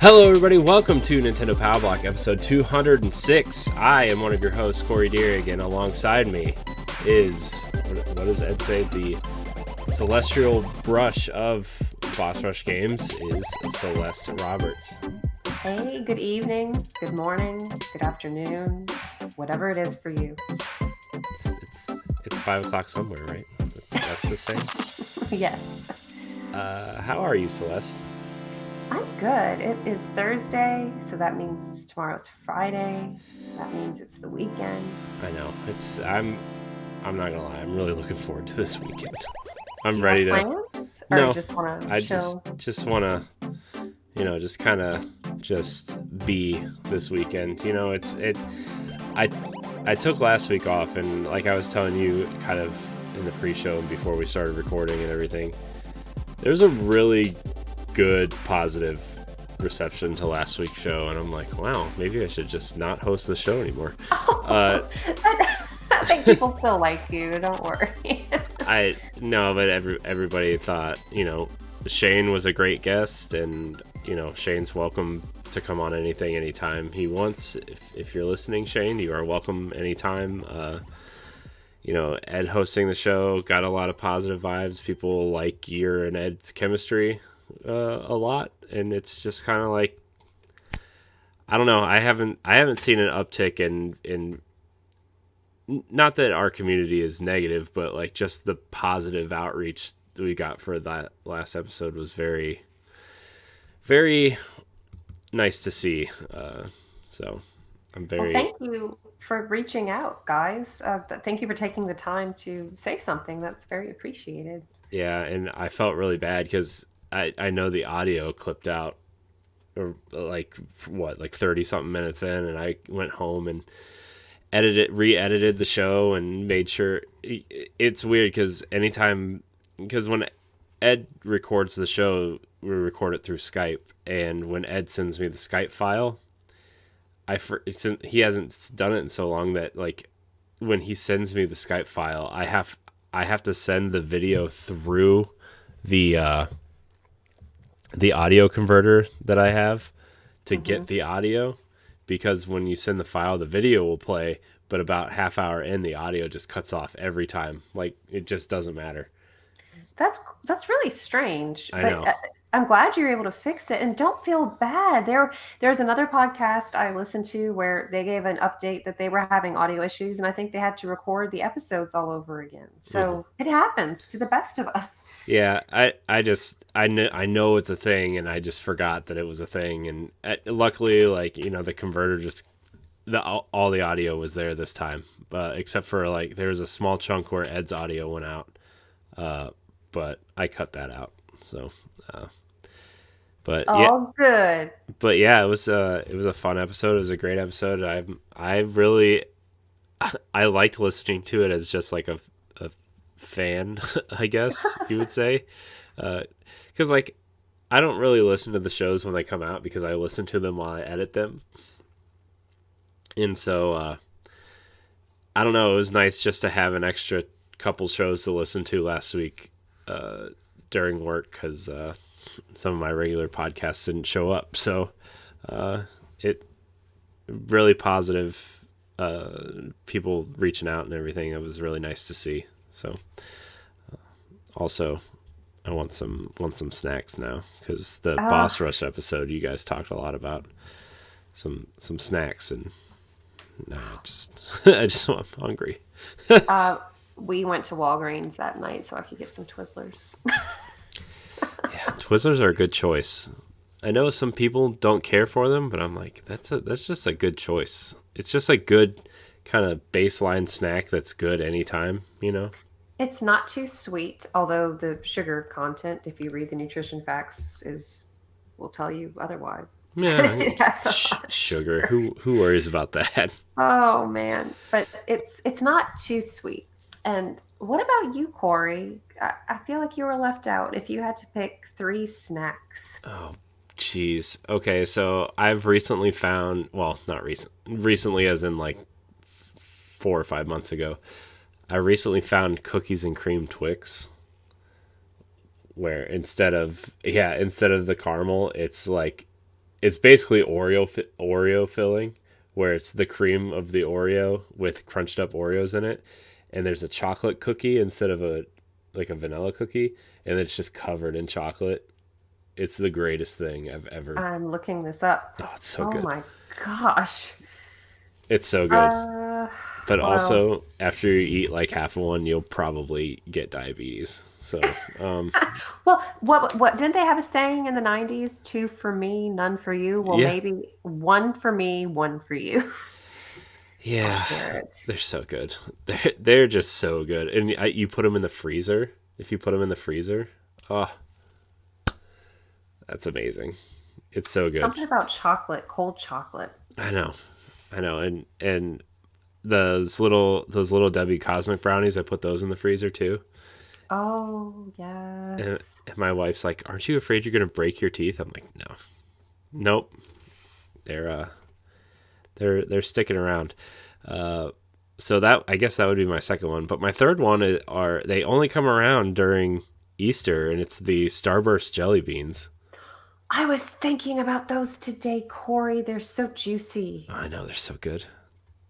Hello everybody, welcome to Nintendo Pow Block episode 206. I am one of your hosts, Corey Deering, and alongside me is, what does Ed say, the celestial brush of Boss Rush Games is Celeste Roberts. Hey, good evening, good morning, good afternoon, whatever it is for you. It's 5 o'clock somewhere, right? That's the same? Yes. How are you, Celeste? I'm good. It is Thursday, so that means tomorrow's Friday. That means it's the weekend. I know. I'm not gonna lie, I'm really looking forward to this weekend. I'm Do you ready have to. plans? Or No, just want to I chill? just want to, just kind of just be this weekend. I took last week off, and like I was telling you kind of in the pre-show and before we started recording and everything, there's a really good positive reception to last week's show, and I'm like, wow, maybe I should just not host the show anymore. I think people still like you, don't worry. I no, but everybody thought, Shane was a great guest, and Shane's welcome to come on anytime he wants. If you're listening, Shane, you are welcome anytime. Ed hosting the show got a lot of positive vibes. People like your and Ed's chemistry a lot, and it's just kind of like, I don't know. I haven't seen an uptick in not that our community is negative, but like just the positive outreach that we got for that last episode was very, very nice to see. So I'm very. Well, thank you for reaching out, guys. Thank you for taking the time to say something. That's very appreciated. Yeah, and I felt really bad because I know the audio clipped out, or like 30 something minutes in, and I went home and re-edited the show and made sure. It's weird because when Ed records the show, we record it through Skype, and when Ed sends me the Skype file, he hasn't done it in so long that like when he sends me the Skype file, I have to send the video through the audio converter that I have to get the audio, because when you send the file, the video will play, but about half hour in, the audio just cuts off every time. Like, it just doesn't matter. That's really strange. I But know. I'm glad you're able to fix it, and don't feel bad. There's another podcast I listened to where they gave an update that they were having audio issues, and I think they had to record the episodes all over again. So it happens to the best of us. Yeah, I know it's a thing, and I just forgot that it was a thing. And luckily, like, the converter all the audio was there this time, except for like there was a small chunk where Ed's audio went out, but I cut that out. So, but It's all good. But yeah, it was a fun episode. It was a great episode. I liked listening to it as just like a fan, I guess you would say, because like I don't really listen to the shows when they come out because I listen to them while I edit them, and so I don't know, it was nice just to have an extra couple shows to listen to last week during work, because some of my regular podcasts didn't show up, so it really positive, people reaching out and everything. It was really nice to see. So, also, I want some snacks now, because the Boss Rush episode, you guys talked a lot about some snacks, and now I just I'm hungry. We went to Walgreens that night so I could get some Twizzlers. Yeah, Twizzlers are a good choice. I know some people don't care for them, but I'm like, that's just a good choice. It's just a good kind of baseline snack that's good anytime, It's not too sweet, although the sugar content, if you read the nutrition facts, will tell you otherwise. Yeah, sugar. Who worries about that? Oh man, but it's not too sweet. And what about you, Corey? I feel like you were left out. If you had to pick 3 snacks. Oh, geez. Okay, so I've recently found, well, not recently as in like 4 or 5 months ago, I recently found cookies and cream Twix, where instead of the caramel, it's like it's basically Oreo filling, where it's the cream of the Oreo with crunched up Oreos in it, and there's a chocolate cookie instead of a like a vanilla cookie, and it's just covered in chocolate. It's the greatest thing I've ever. I'm looking this up. Oh, it's so Oh good. my gosh. It's so good. Uh, But well, also, after you eat like half of one, you'll probably get diabetes. So, well, what didn't they have a saying in the 90s? Two for me, none for you. Well, yeah, maybe one for me, one for you. I'll yeah, share it. they're so good. They're just so good. And you put them in the freezer. If you put them in the freezer, oh, that's amazing. It's so good. Something about chocolate, cold chocolate. I know, I know, and those little Debbie Cosmic brownies. I put those in the freezer too. Oh, And, yes. and my wife's like, "Aren't you afraid you're gonna break your teeth?" I'm like, "No, nope. They're they're sticking around." So that I guess that would be my second one. But my third one are they only come around during Easter, and it's the Starburst jelly beans. I was thinking about those today, Corey. They're so juicy. Oh, I know they're so good.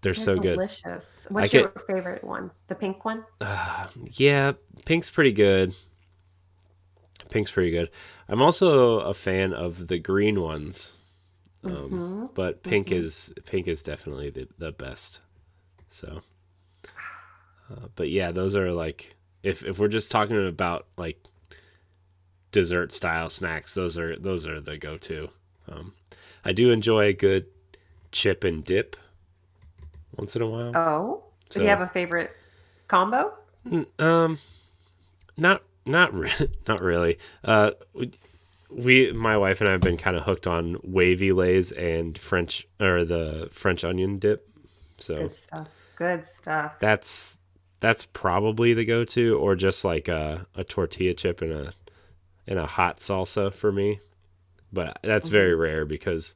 They're They're so good. delicious. I What's your get favorite one? The pink one? yeah, pink's pretty good. Pink's pretty good. I'm also a fan of the green ones, Mm-hmm. but Mm-hmm. pink is definitely the best. So, but yeah, those are like if we're just talking about like dessert style snacks, those are the go to. Um, I do enjoy a good chip and dip once in a while. Oh, do you So, have a favorite combo? um, not really. My wife and I have been kind of hooked on wavy lays and French or the French onion dip. So Good stuff. Good stuff. that's probably the go to, or just like a tortilla chip and a hot salsa for me. But that's very Hmm. rare because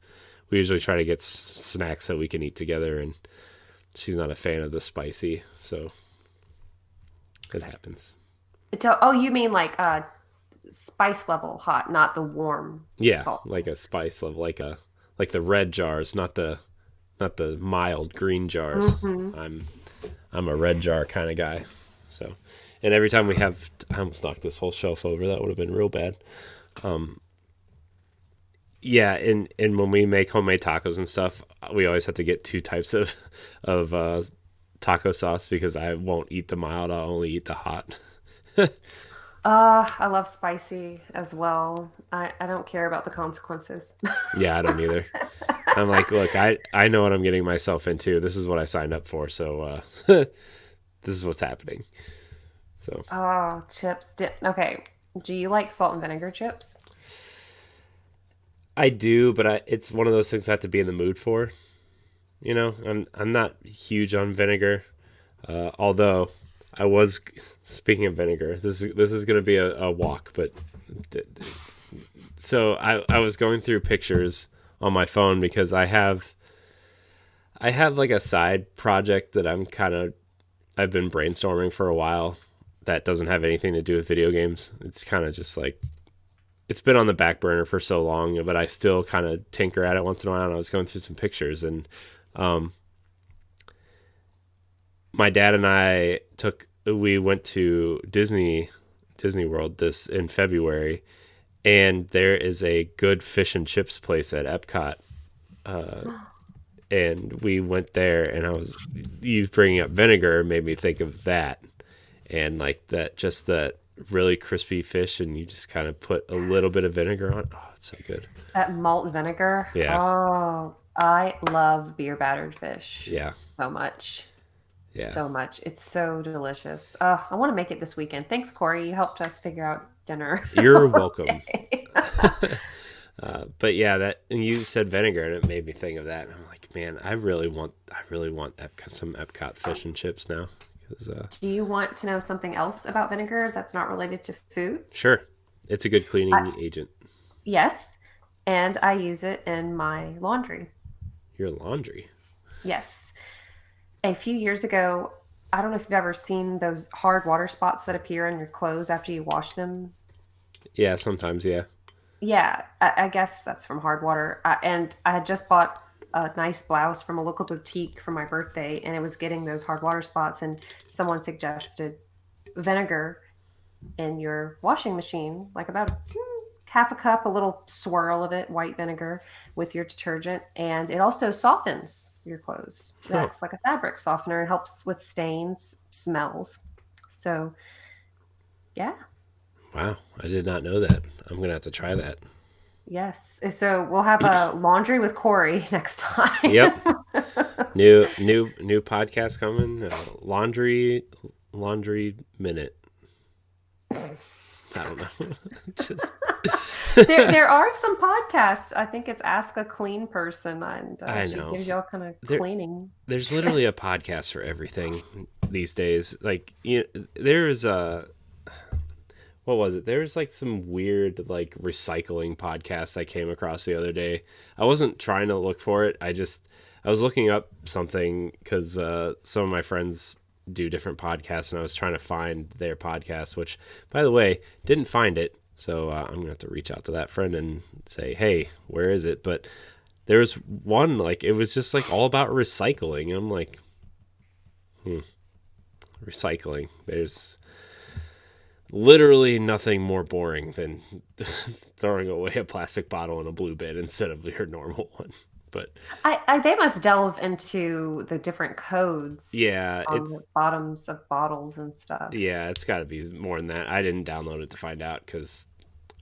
we usually try to get snacks that we can eat together, and she's not a fan of the spicy, so it happens. Oh, you mean like spice level hot, not the warm Yeah, salt. like a spice level, like the red jars, not the mild green jars. Mm-hmm. I'm I'm a red jar kind of guy. So, and every time we have, I almost knocked this whole shelf over. That would have been real bad. Yeah, and when we make homemade tacos and stuff, we always have to get two types of taco sauce because I won't eat the mild. I'll only eat the hot. I love spicy as well. I don't care about the consequences. Yeah, I don't either. I'm like, look, I know what I'm getting myself into. This is what I signed up for. So this is what's happening. So Oh, chips. Okay. Do you like salt and vinegar chips? I do, but it's one of those things I have to be in the mood for. I'm not huge on vinegar. Although I was speaking of vinegar, this is going to be a walk, but so I was going through pictures on my phone because I have like a side project that I've been brainstorming for a while that doesn't have anything to do with video games. It's kind of just like it's been on the back burner for so long, but I still kind of tinker at it once in a while. And I was going through some pictures, and my dad and we went to Disney World this in February, and there is a good fish and chips place at Epcot, and we went there, and you bringing up vinegar made me think of that, and like that, just that really crispy fish, and you just kind of put a little bit of vinegar on it. Oh, it's so good. That malt vinegar. Yeah, Oh, I love beer battered fish yeah, so much. yeah. So much. It's so delicious. I want to make it this weekend. Thanks, Corey. You helped us figure out dinner. You're welcome. Okay. But yeah, that and you said vinegar, and it made me think of that. And I'm like, man, I really want some Epcot fish and chips now. 'Cause, Do you want to know something else about vinegar that's not related to food? sure, it's a good Uh, cleaning agent. yes. And I use it in my laundry. Your laundry. Yes. A few years ago, I don't know if you've ever seen those hard water spots that appear on your clothes after you wash them. Yeah, sometimes. Yeah. Yeah, I guess that's from Hard Water. And I had just bought a nice blouse from a local boutique for my birthday, and it was getting those hard water spots. And someone suggested vinegar in your washing machine, like about half a cup, a little swirl of it, white vinegar with your detergent. And it also softens your clothes. It Huh. acts like a fabric softener and helps with stains, smells. So, yeah. Wow, I did not know that. I'm gonna have to try that. Yes. So we'll have a laundry with Corey next time. Yep. New podcast coming. Laundry minute. I don't know. Just There are some podcasts. I think it's Ask a Clean Person, and I she know. gives you all kind of There cleaning. there's literally a podcast for everything these days. Like there's a what was it? There was like some weird like recycling podcast I came across the other day. I wasn't trying to look for it. I was looking up something because some of my friends do different podcasts, and I was trying to find their podcast. Which, by the way, didn't find it. So I'm gonna have to reach out to that friend and say, "Hey, where is it?" But there was one like it was just like all about recycling. And I'm like, recycling. There's literally nothing more boring than throwing away a plastic bottle in a blue bin instead of your normal one. But They must delve into the different codes yeah, on the bottoms of bottles and stuff. it's got to be more than that. I didn't download it to find out because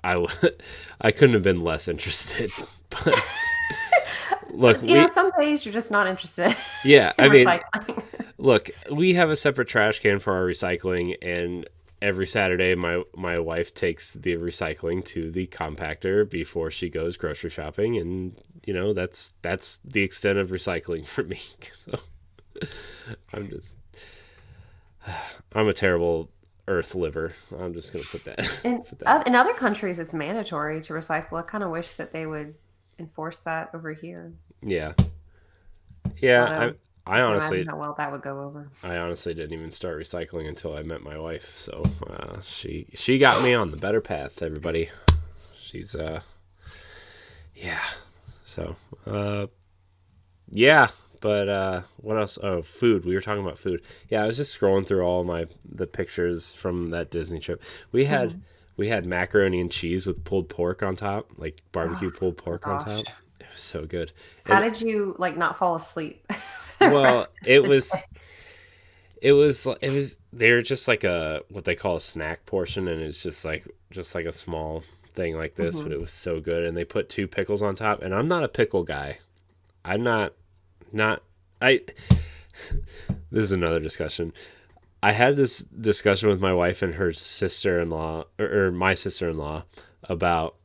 I couldn't have been less interested. But So, look, we some days you're just not interested yeah, in I mean, recycling. look, we have a separate trash can for our recycling, and every Saturday my wife takes the recycling to the compactor before she goes grocery shopping, and that's the extent of recycling for me. So I'm just I'm a terrible earth liver. I'm just gonna put that In put that out. in other countries, it's mandatory to recycle. I kind of wish that they would enforce that over here. Yeah, yeah. Although I I can imagine honestly how well that would go over. I honestly didn't even start recycling until I met my wife. So she got me on the better path. Everybody, she's yeah. So yeah. But what else? Oh, food. We were talking about food. Yeah, I was just scrolling through all the pictures from that Disney trip. We had Mhm. we had macaroni and cheese with pulled pork on top, like barbecue Oh pulled my pork on gosh. top. It was so good. How And did you like not fall asleep for the rest well, of the day? it was they're just like a what they call a snack portion, and it's just like a small thing like this, but Hmm. it was so good. And they put two pickles on top, and I'm not a pickle guy. I'm not I this is another discussion. I had this discussion with my wife and her sister-in-law, or my sister-in-law, about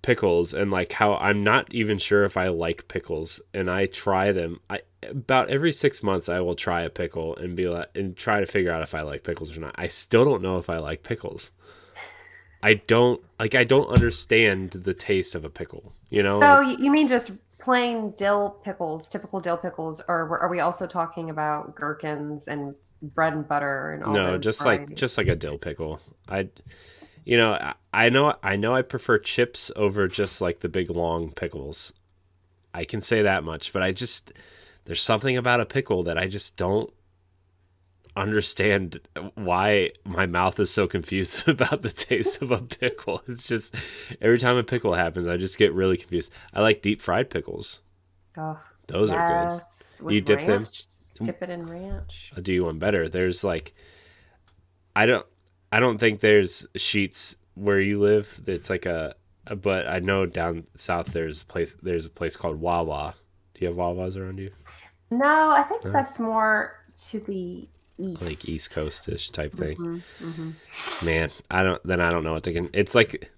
pickles and like how I'm not even sure if I like pickles, and I try them. I about every 6 months I will try a pickle and be like and try to figure out if I like pickles or not. I still don't know if I like pickles. I don't understand the taste of a pickle. So Like you mean just plain dill pickles, typical dill pickles, or are we also talking about gherkins and bread and butter and all no, those just like varieties? a dill pickle. I know I prefer chips over just like the big long pickles. I can say that much, but there's something about a pickle that I just don't understand why my mouth is so confused about the taste of a pickle. It's just every time a pickle happens, I just get really confused. I like deep fried pickles. Oh, Those are good. yes, You with dip them. ranch. Just dip it in ranch. I'll do you one better. There's like I don't I don't think there's sheets where you live. It's like but I know down south there's a place called Wawa. Do you have Wawas around you? No, I think No? that's more to the Like East east. Coast-ish type thing. Hmm. Hmm. Man, I don't know what they can. It's like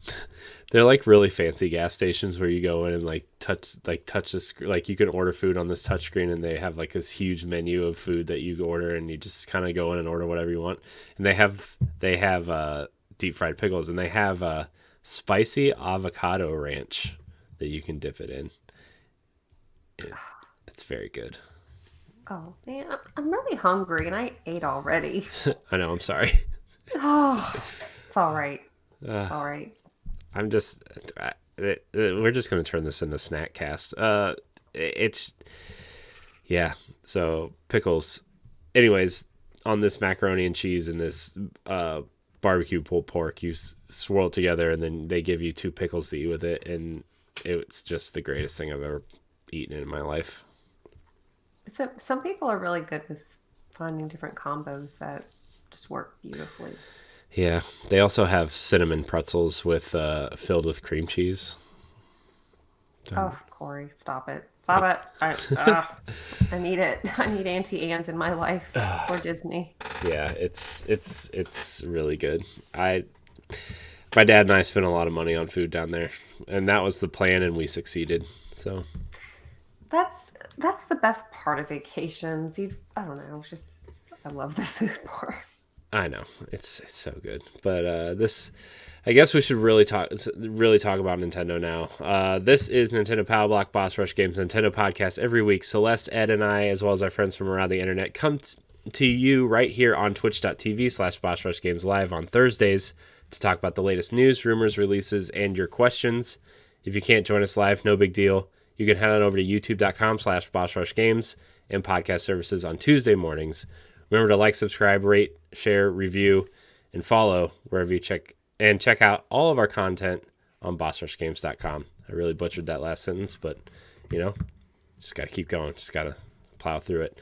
they're like really fancy gas stations where you go in and like touch this, like you can order food on this touch screen, and they have like this huge menu of food that you order, and you just kind of go in and order whatever you want. And they have deep fried pickles, and they have spicy avocado ranch that you can dip it in. It's very good. Oh man, I'm really hungry and I ate already. I know. I'm sorry. Oh, it's all right. Uh, All right. I'm just we're just gonna turn this into snack cast. It's yeah. So pickles. Anyways, on this macaroni and cheese and this barbecue pulled pork, you swirl it together, and then they give you two pickles to eat with it, and it's just the greatest thing I've ever eaten in my life. Some people are really good with finding different combos that just work beautifully. Yeah, they also have cinnamon pretzels with filled with cream cheese. Oh, Corey, stop it. Stop it. I need it. I need Auntie Anne's in my life or Disney. Yeah, it's really good. I My dad and I spent a lot of money on food down there, and that was the plan, and we succeeded. So That's the best part of vacations. I don't know, it's just I love the food part. I know it's so good, but this I guess we should really talk about Nintendo now. This is Nintendo Pow Block Boss Rush Games Nintendo podcast every week. Celeste, Ed, and I, as well as our friends from around the internet, come to you right here on twitch.tv/Boss Rush Games live on Thursdays to talk about the latest news, rumors, releases, and your questions. If you can't join us live, no big deal. You can head on over to youtube.com/Boss Rush Games and podcast services on Tuesday mornings. Remember to like, subscribe, rate, share, review, and follow wherever you check out all of our content on bossrushgames.com. I really butchered that last sentence, but just got to keep going. Just got to plow through it.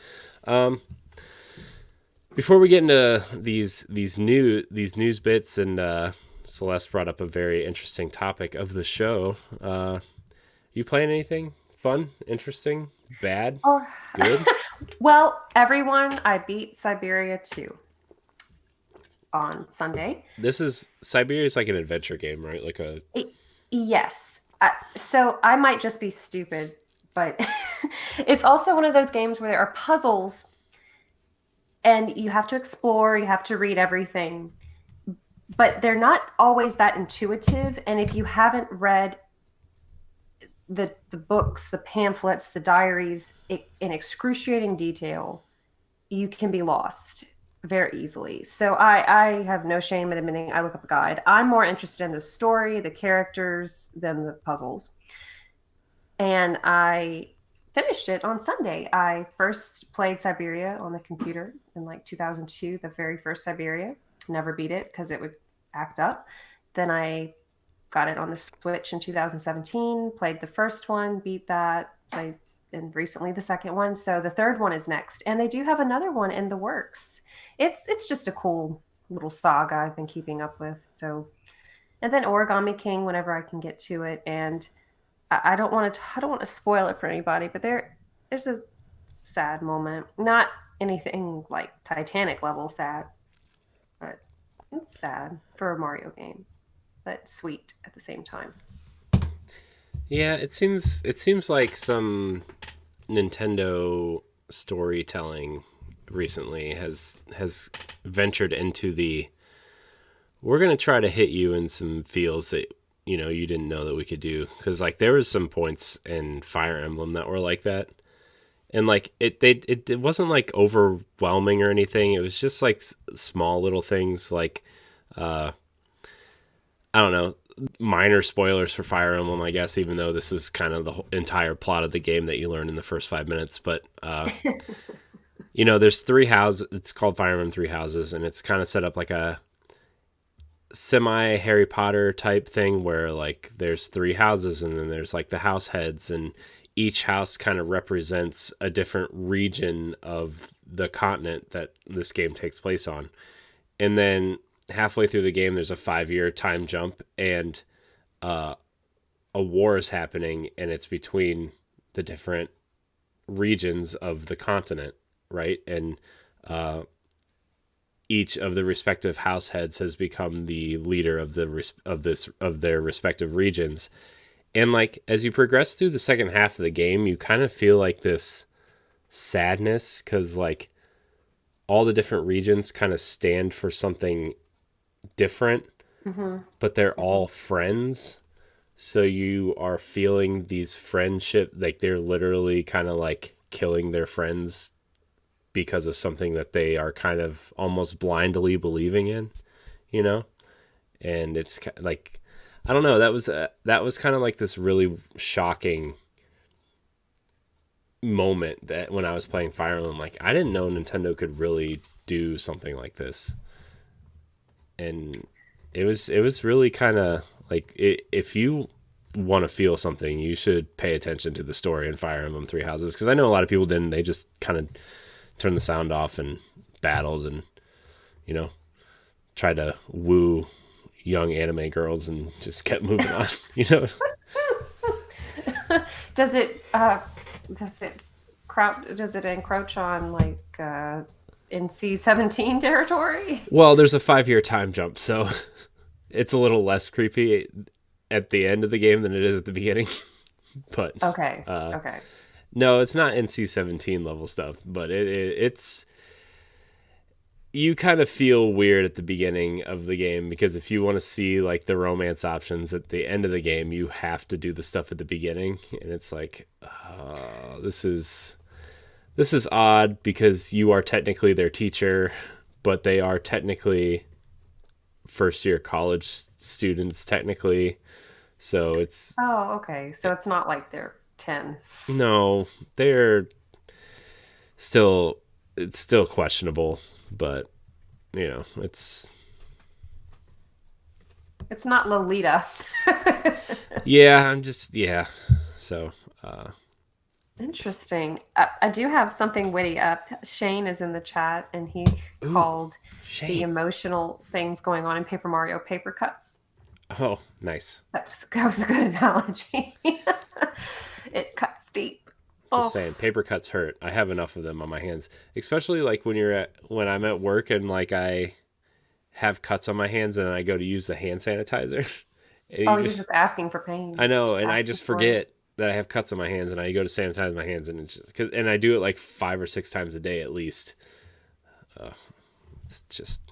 Before we get into these news bits, and Celeste brought up a very interesting topic of the show. You playing anything fun, interesting, bad, Oh, good? well, everyone, I beat Siberia 2 on Sunday. Siberia is like an adventure game, right? Like a Yes. So I might just be stupid, but it's also one of those games where there are puzzles and you have to explore, you have to read everything, but they're not always that intuitive. And if you haven't read the books, the pamphlets, the diaries in excruciating detail, you can be lost very easily. So I have no shame in admitting I look up a guide. I'm more interested in the story, the characters, than the puzzles. And I finished it on Sunday. I first played Siberia on the computer in like 2002, the very first Siberia. Never beat it because it would act up. Then I got it on the Switch in 2017, played the first one, beat that, played and recently the second one. So the third one is next. And they do have another one in the works. It's just a cool little saga I've been keeping up with. So, and then Origami King whenever I can get to it. And I don't want to spoil it for anybody, but there's a sad moment. Not anything like Titanic level sad, but it's sad for a Mario game, but sweet at the same time. Yeah, it seems like some Nintendo storytelling recently has ventured into the we're going to try to hit you in some feels that you didn't know that we could do, cuz like there was some points in Fire Emblem that were like that. And like it wasn't like overwhelming or anything. It was just like small little things like I don't know, minor spoilers for Fire Emblem, I guess, even though this is kind of the entire plot of the game that you learn in the first 5 minutes. But, there's three houses. It's called Fire Emblem Three Houses, and it's kind of set up like a semi Harry Potter type thing where like there's three houses and then there's like the house heads, and each house kind of represents a different region of the continent that this game takes place on. And then halfway through the game, there's a 5-year time jump, and a war is happening, and it's between the different regions of the continent, right? And each of the respective house heads has become the leader of their respective regions. And like as you progress through the second half of the game, you kind of feel like this sadness because like all the different regions kind of stand for something different, but they're all friends. So you are feeling these friendship, like they're literally kind of like killing their friends because of something that they are kind of almost blindly believing in, And it's like, I don't know. That was kind of like this really shocking moment that when I was playing Fire Emblem, like I didn't know Nintendo could really do something like this, and it was really kind of like if you want to feel something, you should pay attention to the story in Fire Emblem Three Houses, because I know a lot of people didn't. They just kind of turned the sound off and battled and you know tried to woo young anime girls and just kept moving on. You know, Does it does it does it encroach on like NC-17 territory? well, there's a 5 year time jump, so it's a little less creepy at the end of the game than it is at the beginning. But Okay. uh, Okay. no, it's not NC-17 level stuff, but it's you kind of feel weird at the beginning of the game because if you want to see like the romance options at the end of the game, you have to do the stuff at the beginning, and it's like, this is odd because you are technically their teacher, but they are technically first year college students technically. So it's Oh, okay. So it's not like they're 10. no, they're still it's still questionable, but it's It's not Lolita. yeah, I'm just yeah. So Interesting. I do have something witty up. Shane is in the chat and he ooh, called the Shane. emotional things going on in Paper Mario paper cuts. Oh, nice. That was a good analogy. It cuts deep. Just Oh, saying, paper cuts hurt. I have enough of them on my hands, especially like when I'm at work and like I have cuts on my hands and I go to use the hand sanitizer, and oh, you you're just just asking for pain. I know, Just and I asking just for it. forget that I have cuts on my hands, and I go to sanitize my hands, and it's just and I do it like 5 or 6 times a day at least. It's just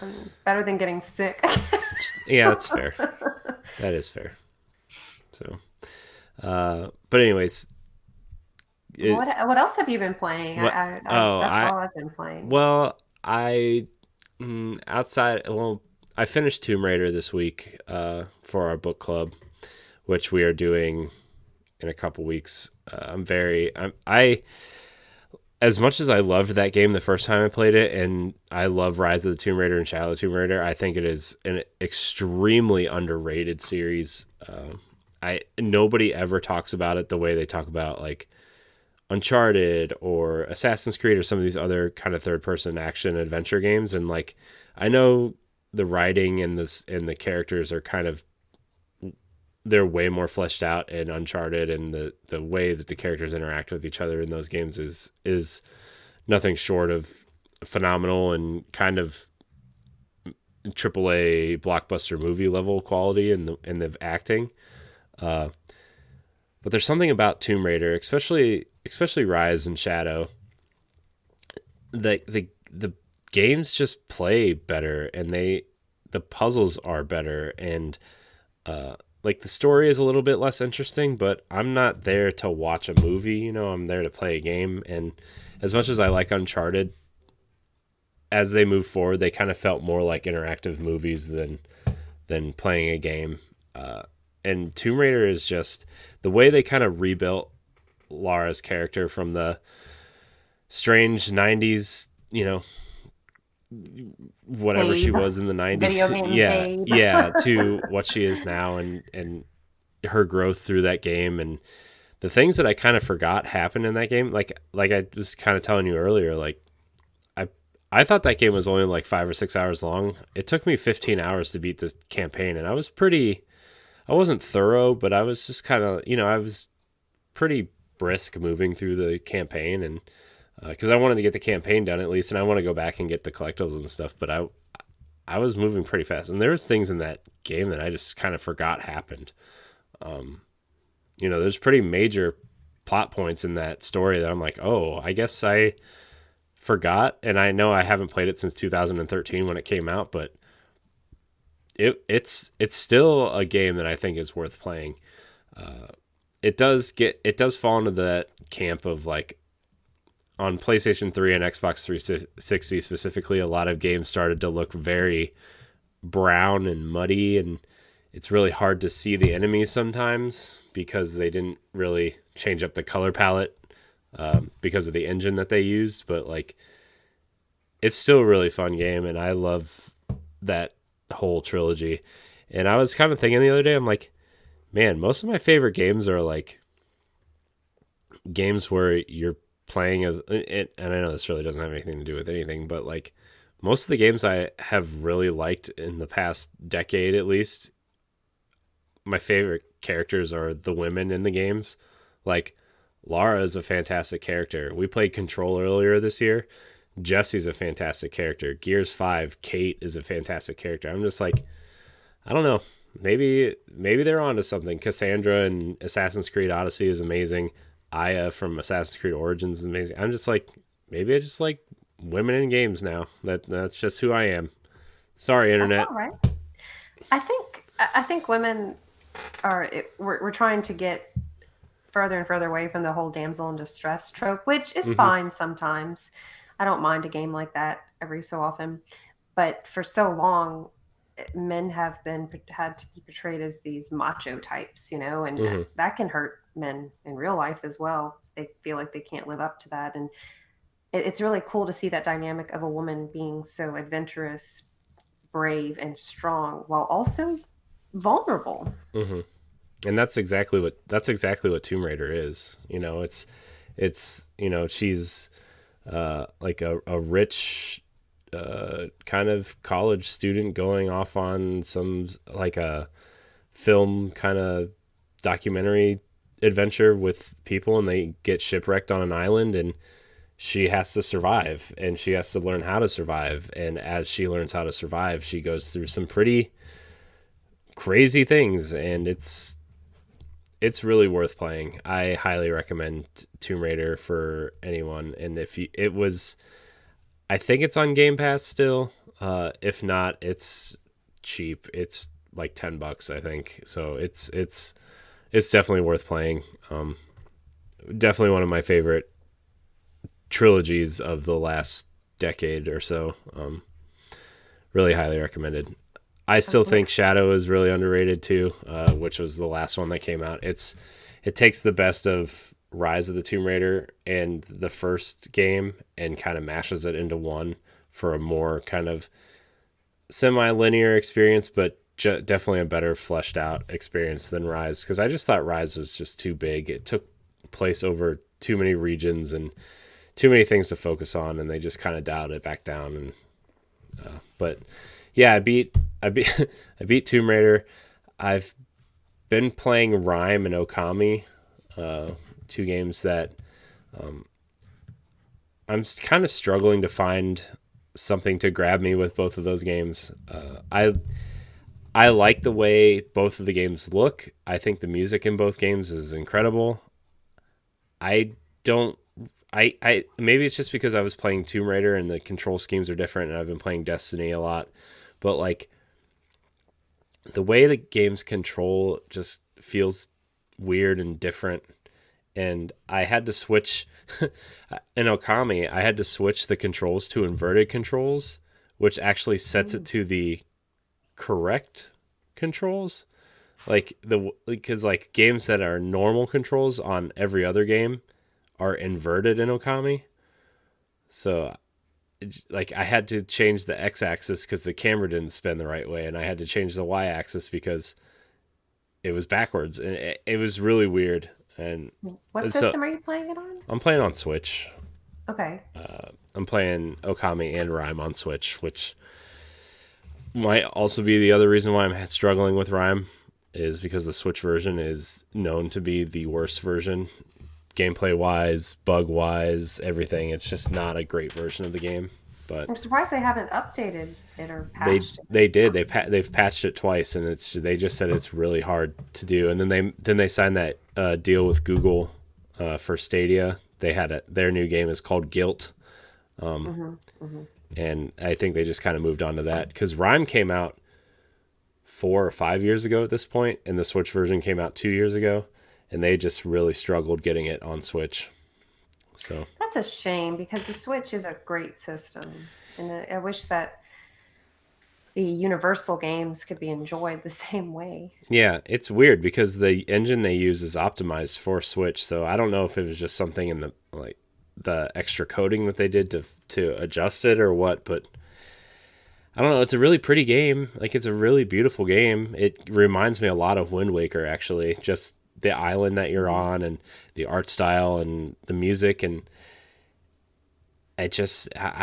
I mean, it's better than getting sick. yeah, that's fair. That is fair. So, but anyways, it What else have you been playing? what I oh that's I all I've been playing. well I outside I finished Tomb Raider this week for our book club, which we are doing in a couple weeks. I as much as I loved that game the first time I played it, and I love Rise of the Tomb Raider and Shadow of the Tomb Raider, I think it is an extremely underrated series. I nobody ever talks about it the way they talk about like Uncharted or Assassin's Creed or some of these other kind of third person action adventure games. And like I know the writing and the characters are kind of they're way more fleshed out in Uncharted, and the way that the characters interact with each other in those games is nothing short of phenomenal and kind of AAA blockbuster movie level quality in the acting. Uh, but there's something about Tomb Raider, especially Rise and Shadow. The games just play better, and the puzzles are better, and like the story is a little bit less interesting, but I'm not there to watch a movie, I'm there to play a game. And as much as I like Uncharted, as they move forward, they kind of felt more like interactive movies than playing a game. And Tomb Raider is just the way they kind of rebuilt Lara's character from the strange 90s, whatever she Babe, was in the 90s. video game Yeah, babe. yeah, to what she is now, and her growth through that game, and the things that I kind of forgot happened in that game. Like I was kind of telling you earlier, like I I thought that game was only like 5 or 6 hours long. It took me 15 hours to beat this campaign, and I wasn't thorough, but I was just kind of, I was pretty brisk moving through the campaign, and because I wanted to get the campaign done at least, and I want to go back and get the collectibles and stuff. But I was moving pretty fast, and there was things in that game that I just kind of forgot happened. There's pretty major plot points in that story that I'm like, oh, I guess I forgot, and I know I haven't played it since 2013 when it came out, but it's still a game that I think is worth playing. It does fall into that camp of like on PlayStation 3 and Xbox 360 specifically, a lot of games started to look very brown and muddy, and it's really hard to see the enemies sometimes because they didn't really change up the color palette because of the engine that they used. But like, it's still a really fun game, and I love that whole trilogy. And I was kind of thinking the other day, I'm like, man, most of my favorite games are like games where you're playing as, and I know this really doesn't have anything to do with anything, but like most of the games I have really liked in the past decade at least, my favorite characters are the women in the games. Like Lara is a fantastic character. We played Control earlier this year. Jesse's a fantastic character. Gears 5, Kate is a fantastic character. I'm just like, I don't know. Maybe they're onto something. Cassandra in Assassin's Creed Odyssey is amazing. Aya from Assassin's Creed Origins is amazing. I'm just like, maybe I just like women in games now. That's just who I am. Sorry, That's internet. all right. I think women we're trying to get further and further away from the whole damsel in distress trope, which is Hmm. fine sometimes. I don't mind a game like that every so often, but for so long, men have been had to be portrayed as these macho types, and Hmm. that can hurt men in real life as well. They feel like they can't live up to that, and it's really cool to see that dynamic of a woman being so adventurous, brave, and strong while also vulnerable. Hmm. And that's exactly what Tomb Raider is. She's like a rich kind of college student going off on some like a film kind of documentary adventure with people, and they get shipwrecked on an island, and she has to survive, and she has to learn how to survive. And as she learns how to survive, she goes through some pretty crazy things, and it's really worth playing. I highly recommend Tomb Raider for anyone. And if you, it was, I think it's on Game Pass still. If not, it's cheap. It's like $10, I think. So it's definitely worth playing. Definitely one of my favorite trilogies of the last decade or so. Really highly recommended. I still Okay. think Shadow is really underrated too, which was the last one that came out. It takes the best of Rise of the Tomb Raider and the first game and kind of mashes it into one for a more kind of semi-linear experience, but definitely a better fleshed out experience than Rise, because I just thought Rise was just too big. It took place over too many regions and too many things to focus on, and they just kind of dialed it back down. And but yeah, I beat I beat Tomb Raider. I've been playing Rhyme and Okami, two games that I'm kind of struggling to find something to grab me with both of those games. I like the way both of the games look. I think the music in both games is incredible. I don't. I maybe it's just because I was playing Tomb Raider and the control schemes are different, and I've been playing Destiny a lot. But like the way the games control just feels weird and different. And I had to switch in Okami. I had to switch the controls to inverted controls, which actually sets it Mm. to the correct controls. Like the because like games that are normal controls on every other game are inverted in Okami. So like I had to change the x-axis because the camera didn't spin the right way, and I had to change the y-axis because it was backwards, and it was really weird. And What so system are you playing it on? I'm playing on Switch. Okay. I'm playing Okami and Rhyme on Switch, which might also be the other reason why I'm struggling with Rhyme, is because the Switch version is known to be the worst version, gameplay wise, bug wise, everything. It's just not a great version of the game. But I'm surprised they haven't updated it or they patched it or they did something. they've patched it twice, and they just said it's really hard to do. And then they signed that deal with Google for Stadia. They had their new game is called Guilt, Hmm. Hmm. and I think they just kind of moved on to that because Rhyme came out 4 or 5 years ago at this point, and the Switch version came out 2 years ago, and they just really struggled getting it on Switch. So That's a shame because the Switch is a great system, and I wish that the universal games could be enjoyed the same way. Yeah, it's weird because the engine they use is optimized for Switch, so I don't know if it was just something in the like the extra coding that they did to adjust it or what, but I don't know. It's a really pretty game. Like it's a really beautiful game. It reminds me a lot of Wind Waker actually, just the island that you're on and the art style and the music and I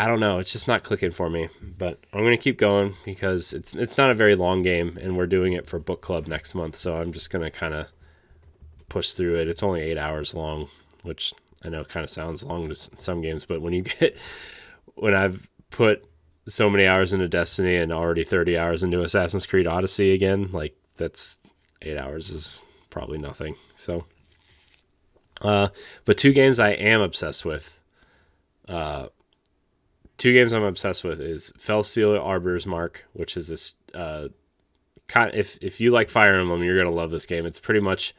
don't know, it's just not clicking for me, but I'm going to keep going because it's not a very long game and we're doing it for book club next month, so I'm just going to kind of push through it. It's only 8 hours long, which I know kind of sounds long to some games, but when I've put so many hours into Destiny and already 30 hours into Assassin's Creed Odyssey again, like that's 8 hours is probably nothing. So but two games I am obsessed with. Two games I'm obsessed with is Felsteel Arbiter's Mark, which is this if you like Fire Emblem, you're gonna love this game. It's pretty much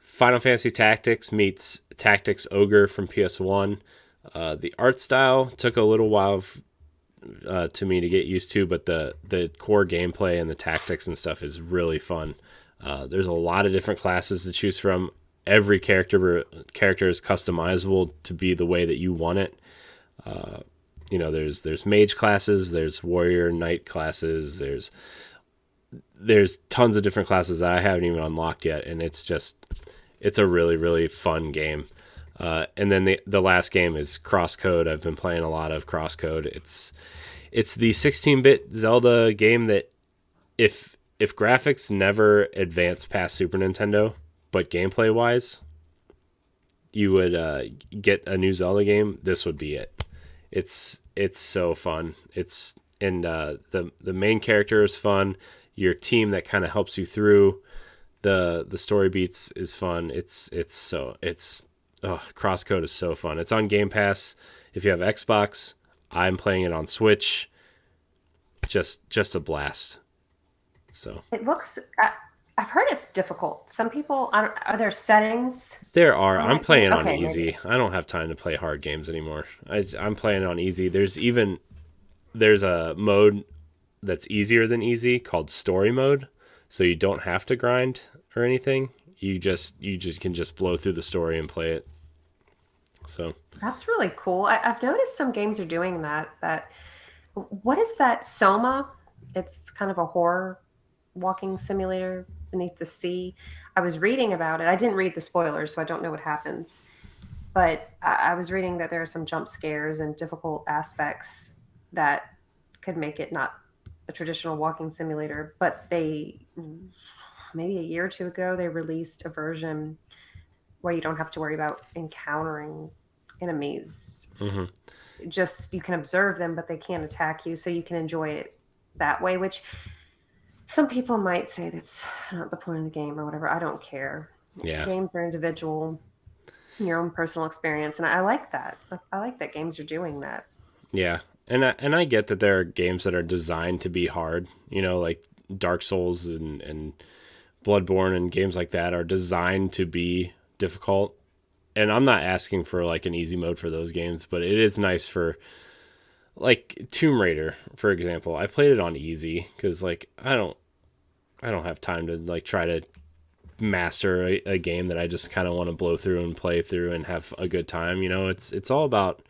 Final Fantasy Tactics meets Tactics Ogre from PS1. The art style took a little while to me to get used to, but the core gameplay and the tactics and stuff is really fun. There's a lot of different classes to choose from. Every character is customizable to be the way that you want it. There's mage classes, there's warrior knight classes, there's tons of different classes that I haven't even unlocked yet, and it's a really, really fun game. And then the last game is Crosscode. I've been playing a lot of Crosscode. It's the 16-bit Zelda game that if graphics never advanced past Super Nintendo, but gameplay wise, you would get a new Zelda game, this would be it. It's so fun. The main character is fun. Your team that kind of helps you through the story beats is fun. Crosscode is so fun. It's on Game Pass. If you have Xbox, I'm playing it on Switch. Just a blast. So It looks. I've heard it's difficult. Some people are there settings there are. on I'm that game? playing on Okay, easy. maybe. I don't have time to play hard games anymore. I'm playing on easy. There's a mode that's easier than easy called story mode, so you don't have to grind or anything. You just can just blow through the story and play it. So That's really cool. I've noticed some games are doing that. What is that? Soma. It's kind of a horror walking simulator beneath the sea. I was reading about it. I didn't read the spoilers, so I don't know what happens. But I was reading that there are some jump scares and difficult aspects that could make it not a traditional walking simulator. But they, maybe a year or two ago, they released a version where you don't have to worry about encountering enemies. hmm Just you can observe them, but they can't attack you. So you can enjoy it that way, which some people might say that's not the point of the game or whatever. I don't care. yeah, Games are individual, your own personal experience, and I like that. I like that games are doing that. yeah, and I get that there are games that are designed to be hard. Like Dark Souls and Bloodborne and games like that are designed to be difficult. And I'm not asking for like an easy mode for those games, but it is nice for like Tomb Raider, for example. I played it on easy because like I don't have time to like try to master a game that I just kind of want to blow through and play through and have a good time. It's all about,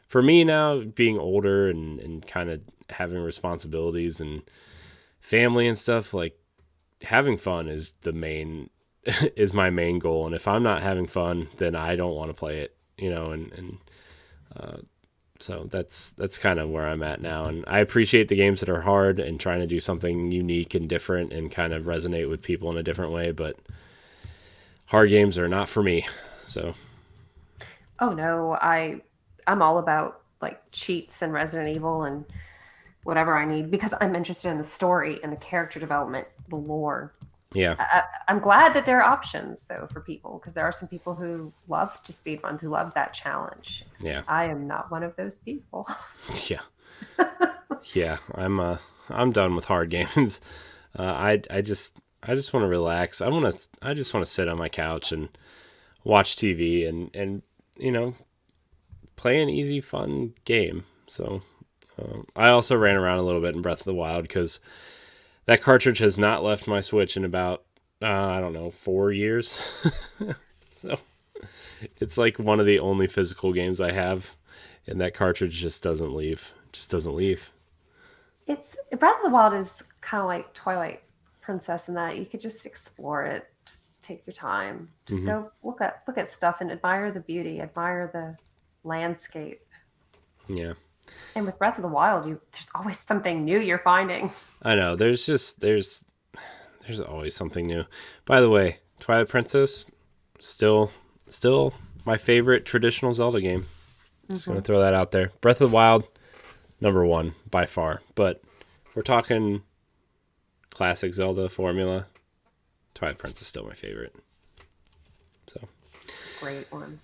for me now, being older and kind of having responsibilities and family and stuff, like having fun is the main is my main goal. And if I'm not having fun, then I don't want to play it, and so that's kind of where I'm at now. And I appreciate the games that are hard and trying to do something unique and different and kind of resonate with people in a different way, but hard games are not for me. So Oh no, I'm all about like cheats and Resident Evil and whatever I need because I'm interested in the story and the character development, the lore. yeah, I'm glad that there are options though for people because there are some people who love to speedrun, who love that challenge. yeah, I am not one of those people. yeah, yeah. I'm done with hard games. I just want to relax. I just want to sit on my couch and watch TV and play an easy, fun game. So I also ran around a little bit in Breath of the Wild because that cartridge has not left my Switch in about I don't know 4 years. So it's like one of the only physical games I have, and that cartridge just doesn't leave. Just doesn't leave. It's Breath of the Wild is kind of like Twilight Princess in that you could just explore it, just take your time, just Hmm. go look at stuff and admire the beauty, admire the landscape. Yeah, And with Breath of the Wild, you there's always something new you're finding. I know. There's always something new. By the way, Twilight Princess still my favorite traditional Zelda game. Just gonna Hmm. throw that out there. Breath of the Wild, number one by far. But if we're talking classic Zelda formula, Twilight Princess is still my favorite. So, Great one.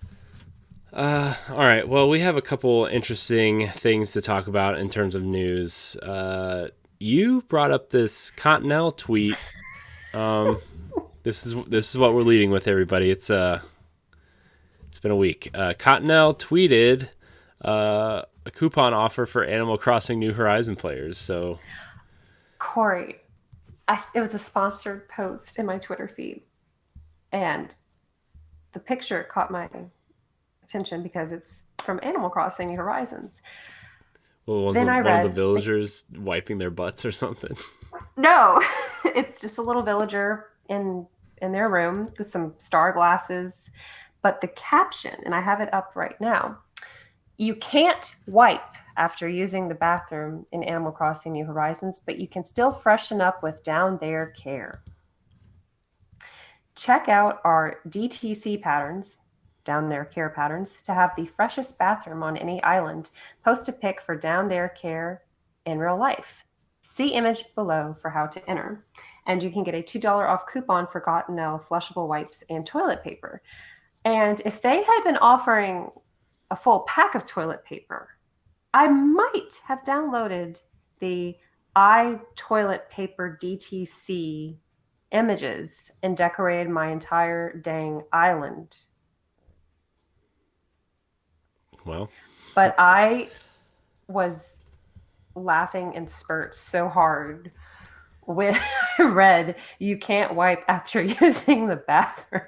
all right. Well, we have a couple interesting things to talk about in terms of news. You brought up this Continental tweet. This is what we're leading with, everybody. It's been a week. Continental tweeted a coupon offer for Animal Crossing New Horizon players. So, Corey, it was a sponsored post in my Twitter feed, and the picture caught my attention because it's from Animal Crossing New Horizons. well, was Then I one of the read the villagers wiping their butts or something? no, it's just a little villager in their room with some star glasses, but the caption, and I have it up right now. You can't wipe after using the bathroom in Animal Crossing New Horizons, but you can still freshen up with Down There Care. Check out our DTC patterns, Down There Care patterns, to have the freshest bathroom on any island. Post a pic for Down There Care in real life. See image below for how to enter. And you can get a $2 off coupon for Cottonelle flushable wipes and toilet paper. And if they had been offering a full pack of toilet paper, I might have downloaded the toilet paper DTC images and decorated my entire dang island. Well, But I was laughing in spurts so hard when I read you can't wipe after using the bathroom.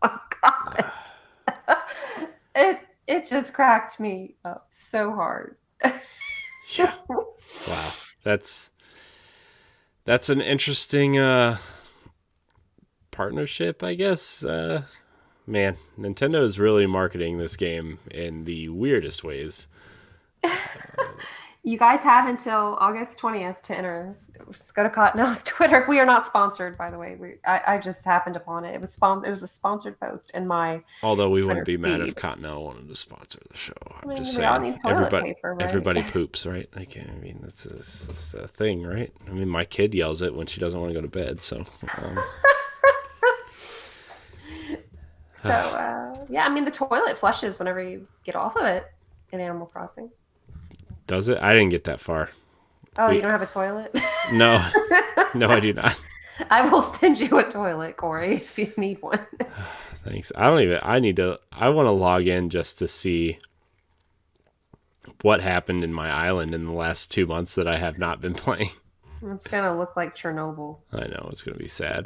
Oh God. It just cracked me up so hard. yeah. Wow. That's an interesting partnership, I guess. Man, Nintendo is really marketing this game in the weirdest ways. You guys have until August 20th to enter. Just go to Cottonelle's Twitter. We are not sponsored, by the way. I just happened upon it. It was a sponsored post in my Although we wouldn't Twitter be mad if feed. Continental wanted to sponsor the show. I I'm mean, just we all saying. need toilet paper, right? Everybody poops, right? Like, I mean, that's a thing, right? I mean, my kid yells it when she doesn't want to go to bed. So, So, yeah, I mean, the toilet flushes whenever you get off of it in Animal Crossing. does it? I didn't get that far. Oh, you We don't have a toilet? no, no, I do not. I will send you a toilet, Corey, if you need one. Thanks. I don't even. I need to. I want to log in just to see what happened in my island in the last 2 months that I have not been playing. It's going to look like Chernobyl. I know it's gonna be sad.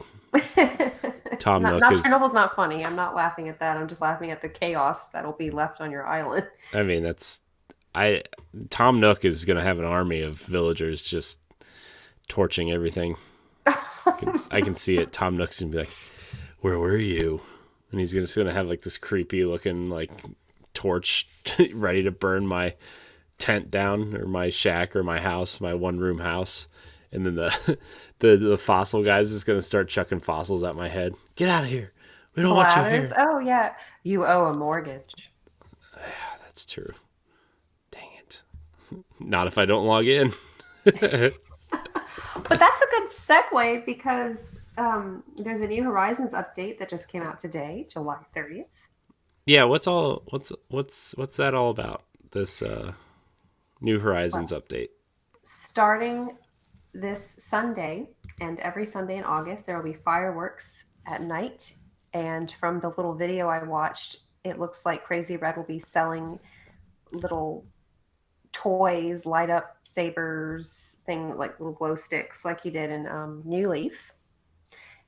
Tom not, Nook not is. Chernobyl's not funny. I'm not laughing at that. I'm just laughing at the chaos that'll be left on your island. I mean, that's. I. Tom Nook is gonna have an army of villagers just torching everything. I can see it. Tom Nook's gonna be like, "Where were you?" And he's just gonna have like this creepy looking like torch ready to burn my tent down or my shack or my house, my one room house. And then the fossil guys is gonna start chucking fossils at my head. Get out of here! We don't want you Bladders? here. Oh, yeah. You owe a mortgage. That's true. Dang it! Not if I don't log in. But that's a good segue because there's a New Horizons update that just came out today, July 30th. Yeah, what's that all about? This New Horizons Well, update. starting this Sunday and every Sunday in August, there will be fireworks at night. And from the little video I watched, it looks like Crazy Red will be selling little toys, light up sabers, thing like little glow sticks, like you did in New Leaf.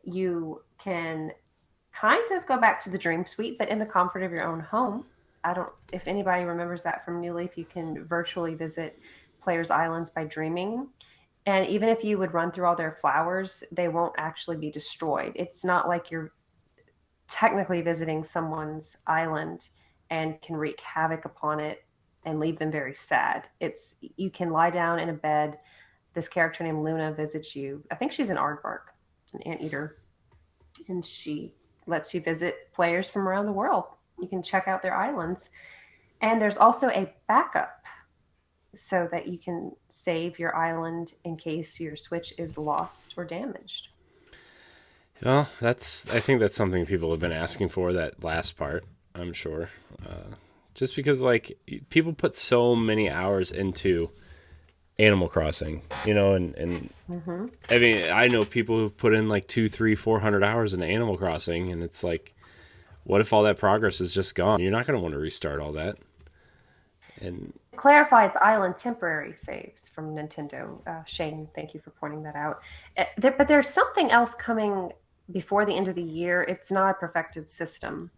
You can kind of go back to the Dream Suite, but in the comfort of your own home. I don't, if anybody remembers that from New Leaf, you can virtually visit players' islands by dreaming. And even if you would run through all their flowers, they won't actually be destroyed. It's not like you're technically visiting someone's island and can wreak havoc upon it and leave them very sad. It's you can lie down in a bed. This character named Luna visits you. I think she's an aardvark, an anteater, and she lets you visit players from around the world. You can check out their islands. And there's also a backup so that you can save your island in case your Switch is lost or damaged. Well, I think that's something people have been asking for, that last part, I'm sure. Just because, like, people put so many hours into Animal Crossing, you know, and I mean, I know people who've put in like 200, 300, 400 hours into Animal Crossing, and it's like, what if all that progress is just gone? You're not going to want to restart all that. And To clarify, it's island temporary saves from Nintendo. Shane, thank you for pointing that out. But there's something else coming before the end of the year. It's not a perfected system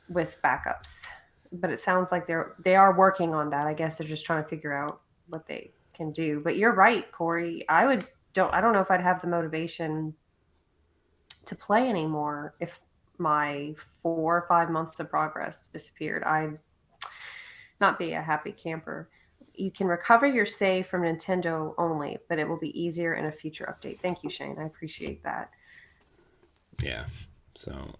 with backups, but it sounds like they are working on that. I guess they're just trying to figure out what they can do. But you're right, Corey. I don't know if I'd have the motivation to play anymore if my 4 or 5 months of progress disappeared. I'd not be a happy camper. You can recover your save from Nintendo only, but it will be easier in a future update. Thank you, Shane. I appreciate that. yeah, so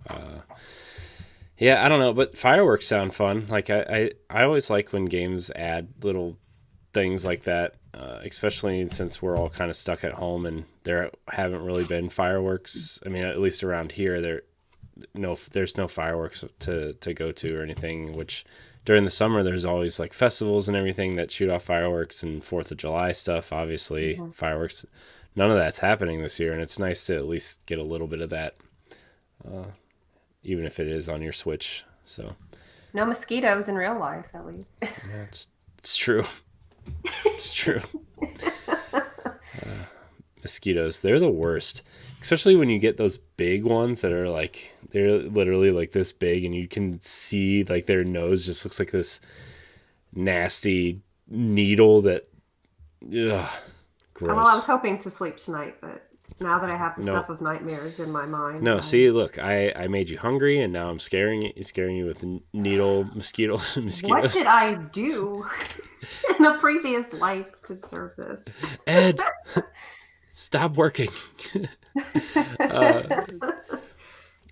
yeah, I don't know, but fireworks sound fun. Like I always like when games add little things like that, especially since we're all kind of stuck at home and there haven't really been fireworks. I mean, at least around here, there's no fireworks to go to or anything. Which during the summer, there's always like festivals and everything that shoot off fireworks, and 4th of July stuff. Obviously, fireworks. None of that's happening this year, and it's nice to at least get a little bit of that, even if it is on your Switch. So No mosquitoes in real life, at least. yeah, it's true. It's true. Mosquitoes, they're the worst, especially when you get those big ones that are like, they're literally like this big, and you can see like their nose just looks like this nasty needle that, ugh, gross. Well, I was hoping to sleep tonight, but now that I have the No. stuff of nightmares in my mind. No, see, look, I made you hungry, and now I'm scaring you with needle mosquitoes. What did I do in a previous life to deserve this? Ed, stop working.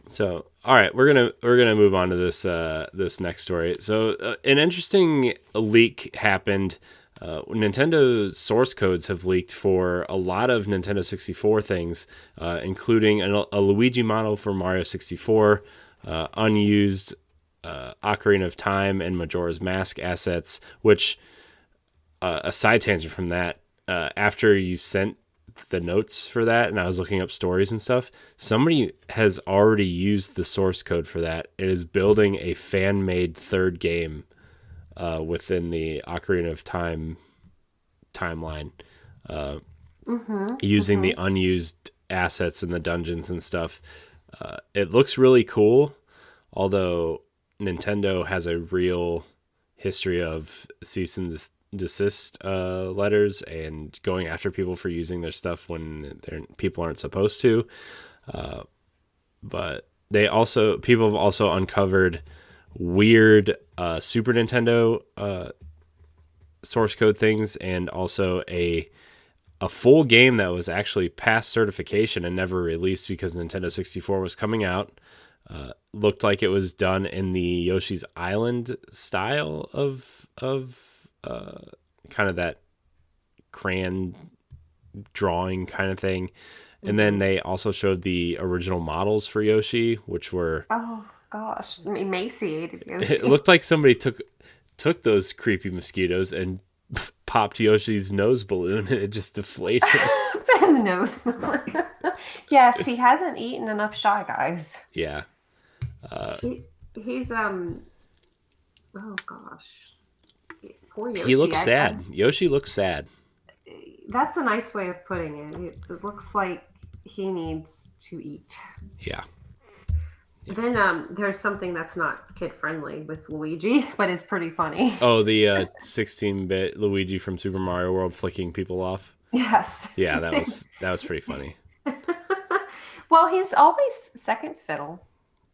So, all right, we're gonna move on to this next story. So, an interesting leak happened. Nintendo source codes have leaked for a lot of Nintendo 64 things, including a Luigi model for Mario 64, unused Ocarina of Time and Majora's Mask assets. Which, a side tangent from that, after you sent the notes for that and I was looking up stories and stuff, somebody has already used the source code for that. It is building a fan-made third game within the Ocarina of Time timeline, using the unused assets in the dungeons and stuff. It looks really cool, although Nintendo has a real history of cease and desist letters and going after people for using their stuff when people aren't supposed to. But people have also uncovered weird Super Nintendo source code things, and also a full game that was actually past certification and never released because Nintendo 64 was coming out. Looked like it was done in the Yoshi's Island style of kind of that crayon drawing kind of thing. And then they also showed the original models for Yoshi, which were, Oh gosh, emaciated Yoshi. it looked like somebody took those creepy mosquitoes and popped Yoshi's nose balloon, and it just deflated. His nose. Yes, he hasn't eaten enough Shy Guys. Yeah. He's oh gosh, Poor He Yoshi. looks sad. Yoshi looks sad. That's a nice way of putting it. It looks like he needs to eat. Yeah. Yeah. Then there's something that's not kid friendly with Luigi, but it's pretty funny. Oh, the 16-bit Luigi from Super Mario World flicking people off. Yes. Yeah, that was pretty funny. Well, he's always second fiddle,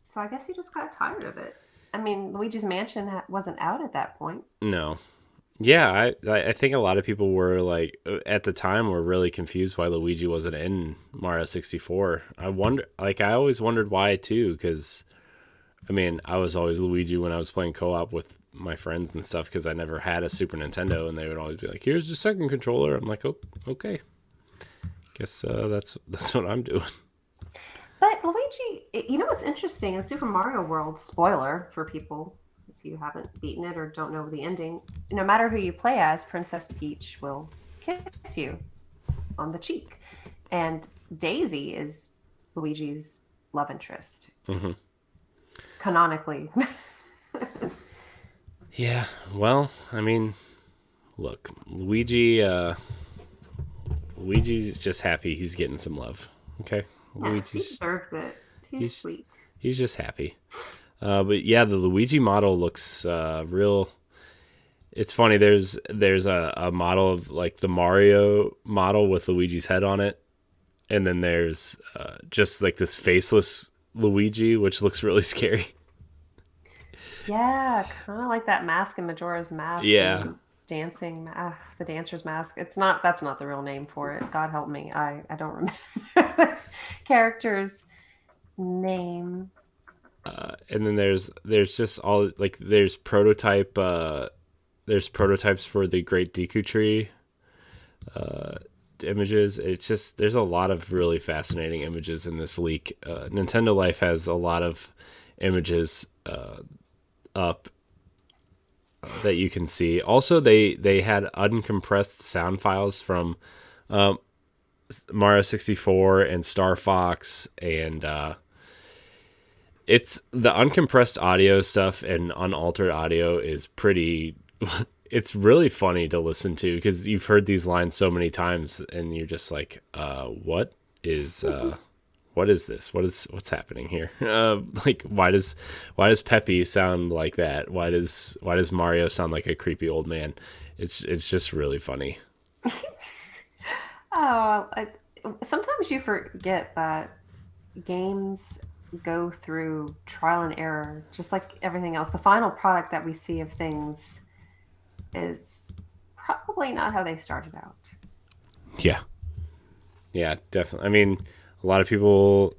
so I guess he just got tired of it. I mean, Luigi's Mansion wasn't out at that point. No. Yeah, I think a lot of people were like at the time were really confused why Luigi wasn't in Mario 64. I always wondered why too, because I mean I was always Luigi when I was playing co-op with my friends and stuff because I never had a Super Nintendo, and they would always be like, "Here's the second controller." I'm like, "Oh, okay, guess that's what I'm doing." But Luigi, you know what's interesting in Super Mario World, spoiler for people if you haven't beaten it or don't know the ending, no matter who you play as, Princess Peach will kiss you on the cheek. And Daisy is Luigi's love interest, Mm-hmm. canonically. Yeah, well, I mean, look, Luigi's just happy he's getting some love. Okay, Yes, he Luigi's deserves it. He's he's sweet. he's just happy. But yeah, the Luigi model looks real. It's funny. There's a model of like the Mario model with Luigi's head on it, and then there's just like this faceless Luigi, which looks really scary. Yeah, kind of like that mask in Majora's Mask Yeah, and the dancer's mask. It's not, that's not the real name for it. God help me. I don't remember the character's name. and then there's just all like there's prototypes for the Great Deku Tree images. It's just there's a lot of really fascinating images in this leak. Nintendo Life has a lot of images up that you can see. Also, they had uncompressed sound files from Mario 64 and Star Fox, and it's the uncompressed audio stuff and unaltered audio is pretty. It's really funny to listen to because you've heard these lines so many times, and you're just like, what is this? What's happening here? Like, why does Peppy sound like that? Why does Mario sound like a creepy old man? It's just really funny. Oh, sometimes you forget that games go through trial and error, just like everything else. The final product that we see of things is probably not how they started out. Yeah, yeah, definitely. I mean, a lot of people,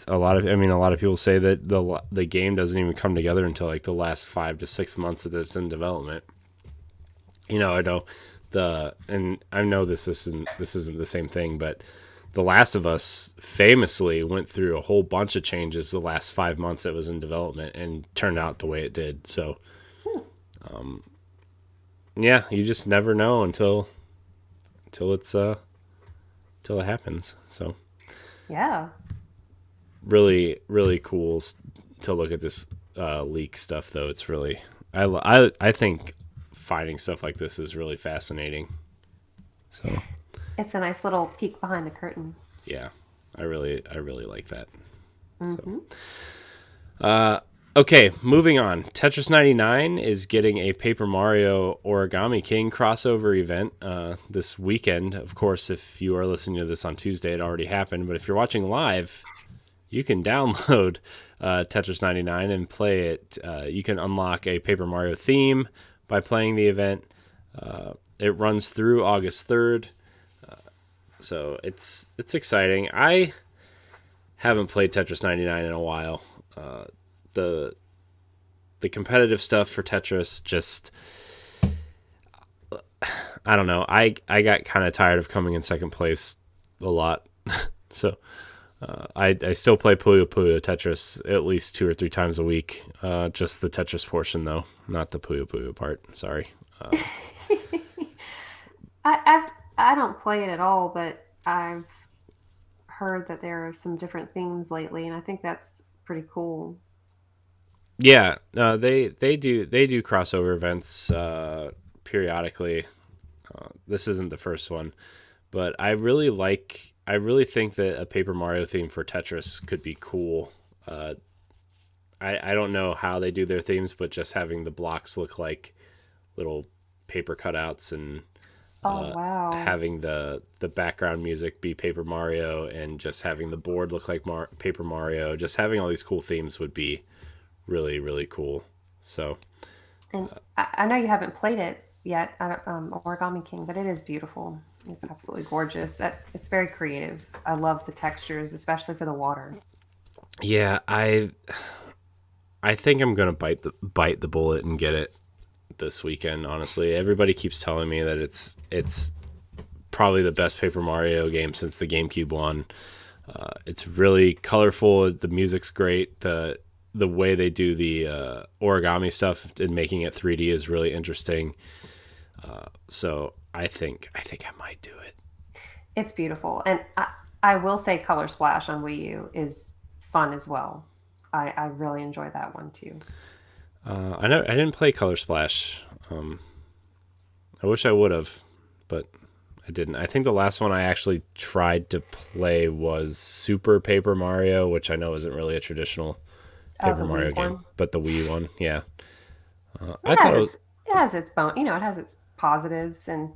a lot of people say that the game doesn't even come together until like the last 5 to 6 months that it's in development. I know and I know this isn't the same thing, but The Last of Us famously went through a whole bunch of changes the last 5 months it was in development and turned out the way it did. So, yeah, you just never know until it's till it happens. So, Yeah. really, really cool to look at this leak stuff, though. It's really, I think finding stuff like this is really fascinating. So, It's a nice little peek behind the curtain. yeah, I really like that. Mm-hmm. So, okay, moving on. Tetris 99 is getting a Paper Mario Origami King crossover event this weekend. Of course, if you are listening to this on Tuesday, it already happened. But if you're watching live, you can download Tetris 99 and play it. You can unlock a Paper Mario theme by playing the event. It runs through August 3rd. So it's exciting. I haven't played Tetris 99 in a while. The competitive stuff for Tetris just, I don't know. I got kind of tired of coming in second place a lot. So I still play Puyo Puyo Tetris at least 2 or 3 times a week. Just the Tetris portion though, not the Puyo Puyo part. Sorry. I don't play it at all, but I've heard that there are some different themes lately, and I think that's pretty cool. Yeah, they do crossover events periodically. This isn't the first one, but I really think that a Paper Mario theme for Tetris could be cool. Uh, I don't know how they do their themes, but just having the blocks look like little paper cutouts and Oh wow. having the background music be Paper Mario and just having the board look like Paper Mario, just having all these cool themes would be really really cool. So And I know you haven't played it yet, Origami King, but it is beautiful. It's absolutely gorgeous. It's very creative. I love the textures, especially for the water. yeah, I think I'm gonna bite the bullet and get it this weekend. Honestly, everybody keeps telling me that it's probably the best Paper Mario game since the GameCube one. It's really colorful. The music's great. The way they do the origami stuff and making it 3D is really interesting. So I think I might do it. It's beautiful. And I will say Color Splash on Wii U is fun as well. I really enjoy that one too. I didn't play Color Splash. I wish I would have, but I didn't. I think the last one I actually tried to play was Super Paper Mario, which I know isn't really a traditional Oh, Paper the Mario Wii game, one. but the Wii one, yeah. I It thought has it was, its it has its positives, and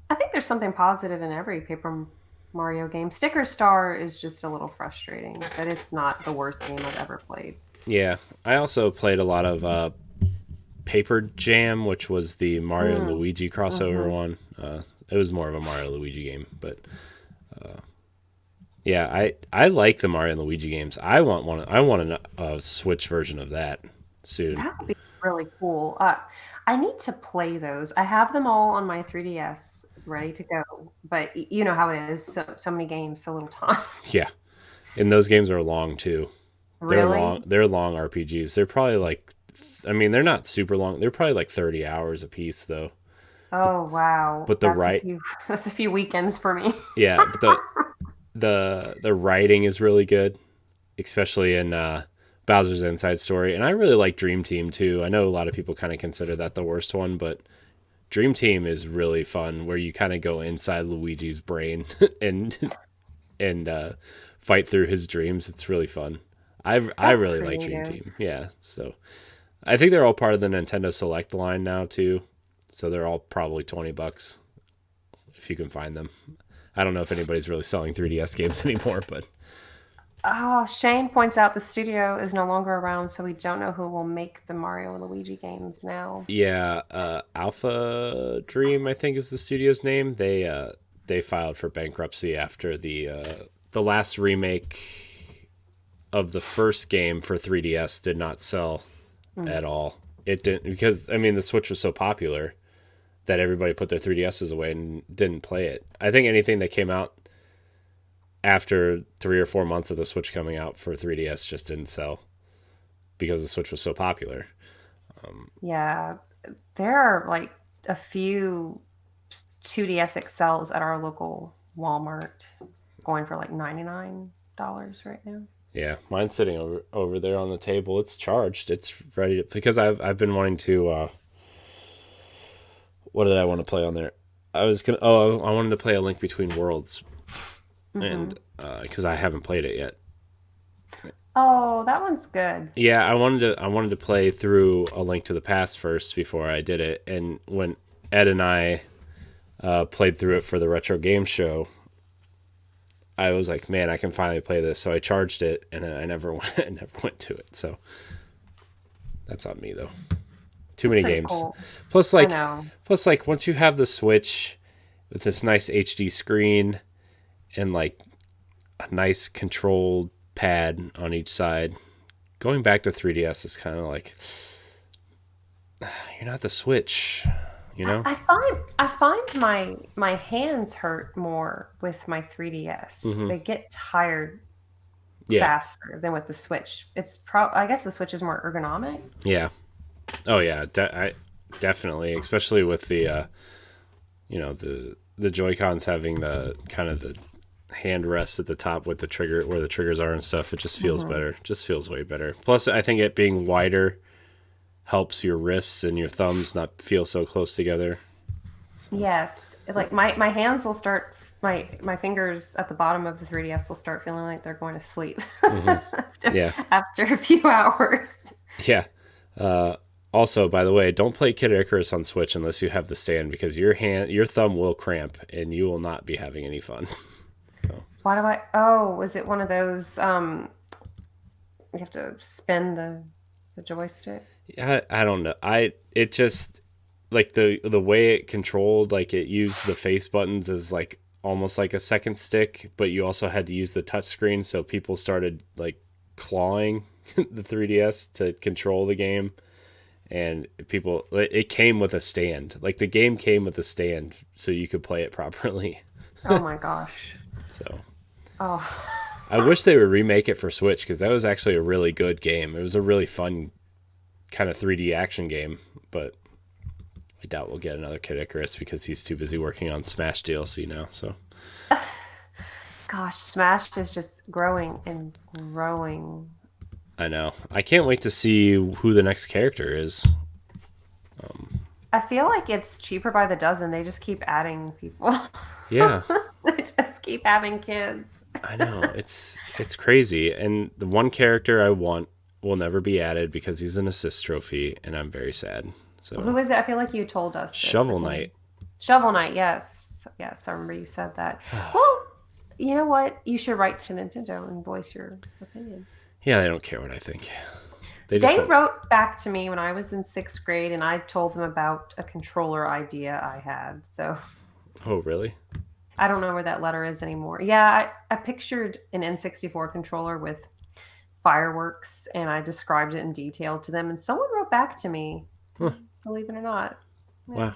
I think there's something positive in every Paper Mario game. Sticker Star is just a little frustrating, but it's not the worst game I've ever played. yeah. I also played a lot of Paper Jam, which was the Mario and Mm, Luigi crossover hmm. one. It was more of a Mario Luigi game, but yeah, I like the Mario and Luigi games. I want one. I want a Switch version of that soon. That would be really cool. I need to play those. I have them all on my 3DS ready to go, but you know how it is. So many games, so little time. Yeah, and those games are long too. They're long. Really? They're long RPGs. They're probably like, I mean, they're not super long. They're probably like 30 hours a piece though. But Oh wow, but the right, that's a few weekends for me. yeah, but the writing is really good, especially in Bowser's Inside Story. And I really like Dream Team too. I know a lot of people kind of consider that the worst one, but Dream Team is really fun, where you kind of go inside Luigi's brain and and fight through his dreams. It's really fun. I That's really like Dream creative. Team. Yeah, so I think they're all part of the Nintendo Select line now too. So they're all probably $20 if you can find them. I don't know if anybody's really selling 3DS games anymore, but Oh, Shane points out the studio is no longer around, so we don't know who will make the Mario and Luigi games now. yeah, Alpha Dream I think is the studio's name. They filed for bankruptcy after the last remake of the first game for 3DS did not sell Mm. at all. It didn't, because I mean the Switch was so popular that everybody put their 3DSs away and didn't play it. I think anything that came out after 3 or 4 months of the Switch coming out for 3DS just didn't sell because the Switch was so popular. Yeah, there are like a few 2DS XLs at our local Walmart going for like $99 right now. Yeah, mine's sitting over there on the table. It's charged. It's ready to, because I've been wanting to. What did I want to play on there? I was gonna. Oh, I wanted to play A Link Between Worlds, Hmm. and because I haven't played it yet. Oh, that one's good. Yeah, I wanted to play through A Link to the Past first before I did it. And when Ed and I played through it for the retro game show, I was like, man, I can finally play this. So I charged it, and I never went. I never went to it. So that's on me though. Too It's many pretty games. cool. Plus, I like, know. once you have the Switch with this nice HD screen and like a nice controlled pad on each side, going back to 3DS is kind of like you're not the Switch, you know? I find my hands hurt more with my 3DS. Hmm. They get tired Yeah, faster than with the Switch. I guess the Switch is more ergonomic. yeah. Oh yeah, definitely, especially with the the Joy Cons having the kind of hand rest at the top with the trigger where the triggers are and stuff. It just feels Hmm. better. Just feels way better. Plus, I think it being wider helps your wrists and your thumbs not feel so close together. So, Yes, like my hands will start. My fingers at the bottom of the 3DS will start feeling like they're going to sleep hmm yeah, after a few hours. yeah. Uh, Also, by the way, don't play Kid Icarus on Switch unless you have the stand because your thumb will cramp and you will not be having any fun. So, Why do I? Oh, was it one of those? You have to spin the joystick. I don't know. It just like the way it controlled, like it used the face buttons as like almost like a second stick, but you also had to use the touch screen, so people started like clawing the 3DS to control the game, and people it came with a stand. Like the game came with a stand so you could play it properly. Oh my gosh. So Oh, I wish they would remake it for Switch because that was actually a really good game. It was a really fun kind of 3D action game, but I doubt we'll get another Kid Icarus because he's too busy working on Smash DLC now. So gosh, Smash is just growing and growing. I know. I can't wait to see who the next character is. I feel like it's cheaper by the dozen. They just keep adding people. Yeah, They just keep having kids. I know. It's crazy. And the one character I want will never be added because he's an assist trophy, and I'm very sad. So Who is it? I feel like you told us this. Shovel Knight. Shovel Knight, yes. Yes, I remember you said that. Well, you know what? You should write to Nintendo and voice your opinion. Yeah, they don't care what I think. They just They want. wrote back to me when I was in sixth grade, and I told them about a controller idea I had. So Oh, really? I don't know where that letter is anymore. Yeah, I pictured an N64 controller with fireworks, and I described it in detail to them, and someone wrote back to me, Huh. believe it or not. Yeah. Wow.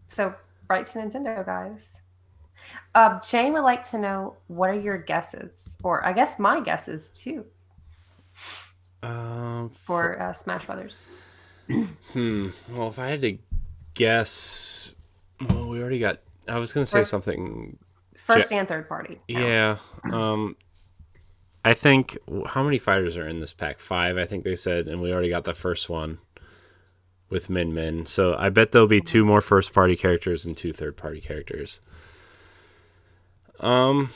So write to Nintendo, guys. Shane would like to know, what are your guesses, or I guess my guesses too, For, for Smash Brothers. well, if I had to guess, well, we already got. I was gonna say First, something. first and third party. Count. Yeah. I think how many fighters are in this pack? 5, I think they said, and we already got the first one with Min Min. So I bet there'll be 2 more first party characters and 2 third party characters. I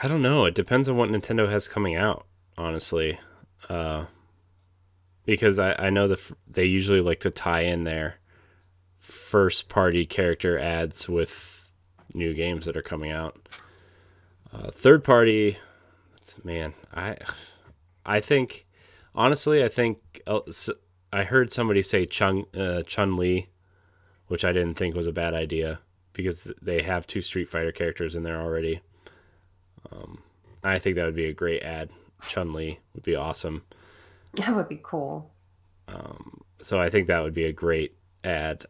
don't know. It depends on what Nintendo has coming out, honestly. Because I know they usually like to tie in their first party character ads with new games that are coming out. Third party, man, I think honestly, I think I heard somebody say Chun Li, which I didn't think was a bad idea because they have 2 Street Fighter characters in there already. I think that would be a great ad. Chun Li would be awesome. That would be cool. So I think that would be a great ad.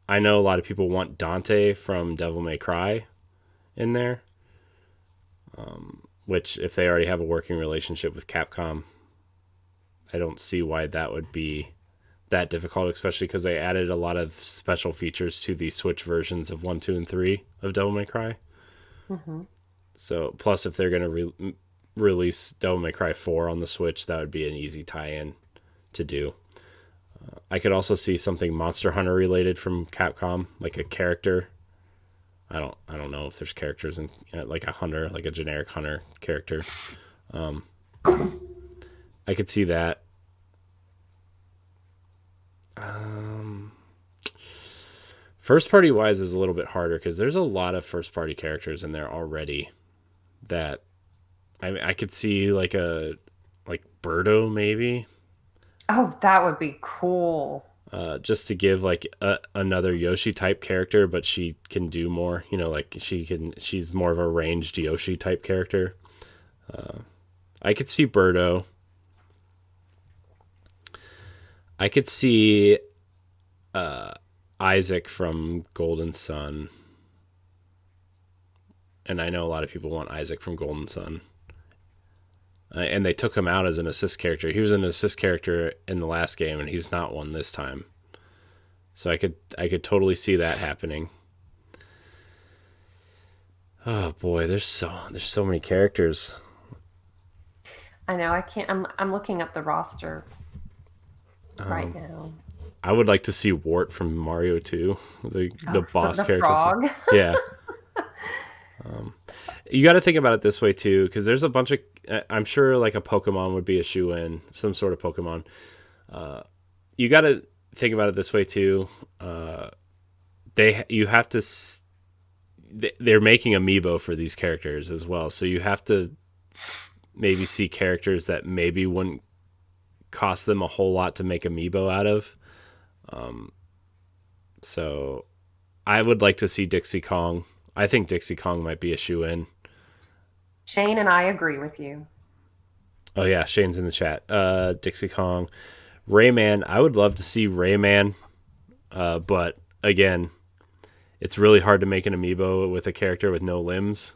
I know a lot of people want Dante from Devil May Cry in there, which if they already have a working relationship with Capcom, I don't see why that would be that difficult, especially because they added a lot of special features to the Switch versions of 1, 2, and 3 of Devil May Cry. Hmm. So, plus if they're going to release Devil May Cry 4 on the Switch, that would be an easy tie-in to do. I could also see something Monster Hunter related from Capcom, like a character. I don't know if there's characters in like a hunter, like a generic hunter character. I could see that. First party wise is a little bit harder because there's a lot of first party characters in there already that I could see like Birdo maybe. Oh, that would be cool. Just to give like another Yoshi type character, but she can do more. Like she's more of a ranged Yoshi type character. I could see Birdo. I could see Isaac from Golden Sun. And I know a lot of people want Isaac from Golden Sun. And they took him out as an assist character. He was an assist character in the last game, and he's not one this time. So I could totally see that happening. Oh boy, there's so many characters. I know I can't. I'm looking up the roster right Um, now. I would like to see Wart from Mario 2, the Oh, boss the character from. frog. Yeah, you got to think about it this way too, because there's a bunch of. I'm sure like a Pokemon would be a shoe in, some sort of Pokemon. You got to think about it this way too. You have to. They're making amiibo for these characters as well, so you have to maybe see characters that maybe wouldn't cost them a whole lot to make amiibo out of. So I would like to see Dixie Kong. I think Dixie Kong might be a shoe in. Shane and I agree with you. Oh yeah, Shane's in the chat. Dixie Kong, Rayman. I would love to see Rayman, but again, it's really hard to make an amiibo with a character with no limbs.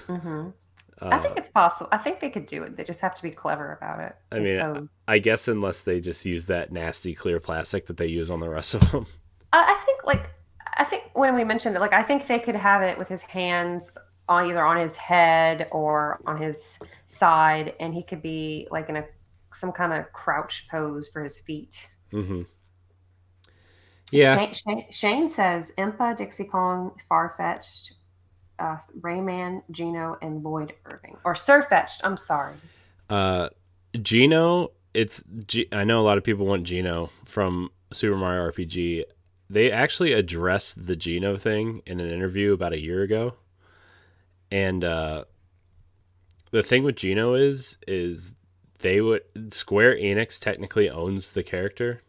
Hmm. I think it's possible. I think they could do it. They just have to be clever about it. I His mean, pose. I guess unless they just use that nasty clear plastic that they use on the rest of them. I think like I think when we mentioned it, like I think they could have it with his hands on either on his head or on his side, and he could be like in a some kind of crouch pose for his feet. Hmm. Yeah, Shane says Impa, Dixie Kong, Farfetched, Rayman, Gino, and Lloyd Irving. Or Surfetched, I'm sorry. Gino. I know a lot of people want Gino from Super Mario RPG. They actually addressed the Gino thing in an interview about a year ago, and the thing with Gino is they would Square Enix technically owns the character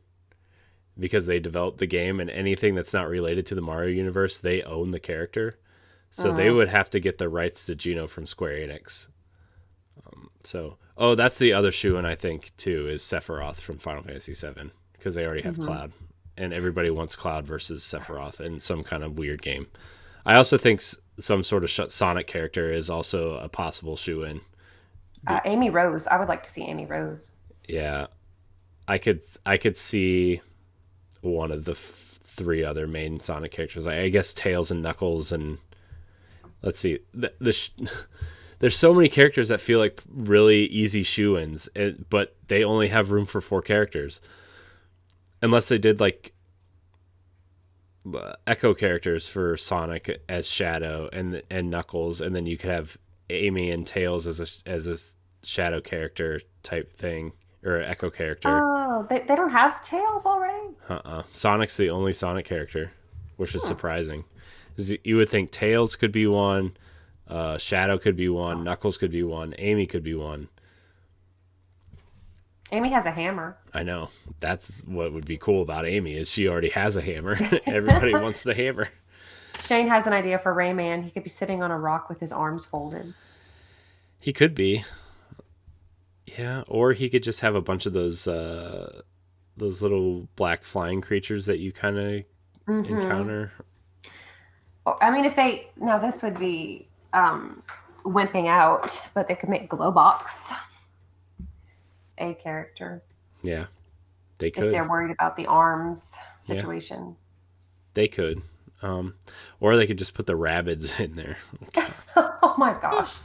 because they developed the game, and anything that's not related to the Mario universe, they own the character. So they Mm. would have to get the rights to Gino from Square Enix. So, oh, that's the other shoe, and I think too is Sephiroth from Final Fantasy VII because they already have Hmm. Cloud, and everybody wants Cloud versus Sephiroth in some kind of weird game. I also think some sort of Sonic character is also a possible shoe in. Amy Rose. I would like to see Amy Rose. Yeah, I could see one of the three other main Sonic characters. I guess Tails and Knuckles, and let's see there's so many characters that feel like really easy shoe-ins, but they only have room for four characters unless they did like echo characters for Sonic as Shadow and Knuckles, and then you could have Amy and Tails as a shadow character type thing or an echo character. Oh, they don't have tails already? Sonic's the only Sonic character, which is Hmm. surprising. You would think Tails could be one, Shadow could be one, Knuckles could be one, Amy could be one. Amy has a hammer. I know. That's what would be cool about Amy is she already has a hammer. Everybody wants the hammer. Shane has an idea for Rayman. He could be sitting on a rock with his arms folded. He could be. Yeah, or he could just have a bunch of those little black flying creatures that you kind of Hmm. encounter. I mean, if they now this would be wimping out, but they could make Glowbox a character Yeah, they if could. they're worried about the arms Yeah, situation. they could. Um, or they could just put the rabbits in there. Oh my gosh.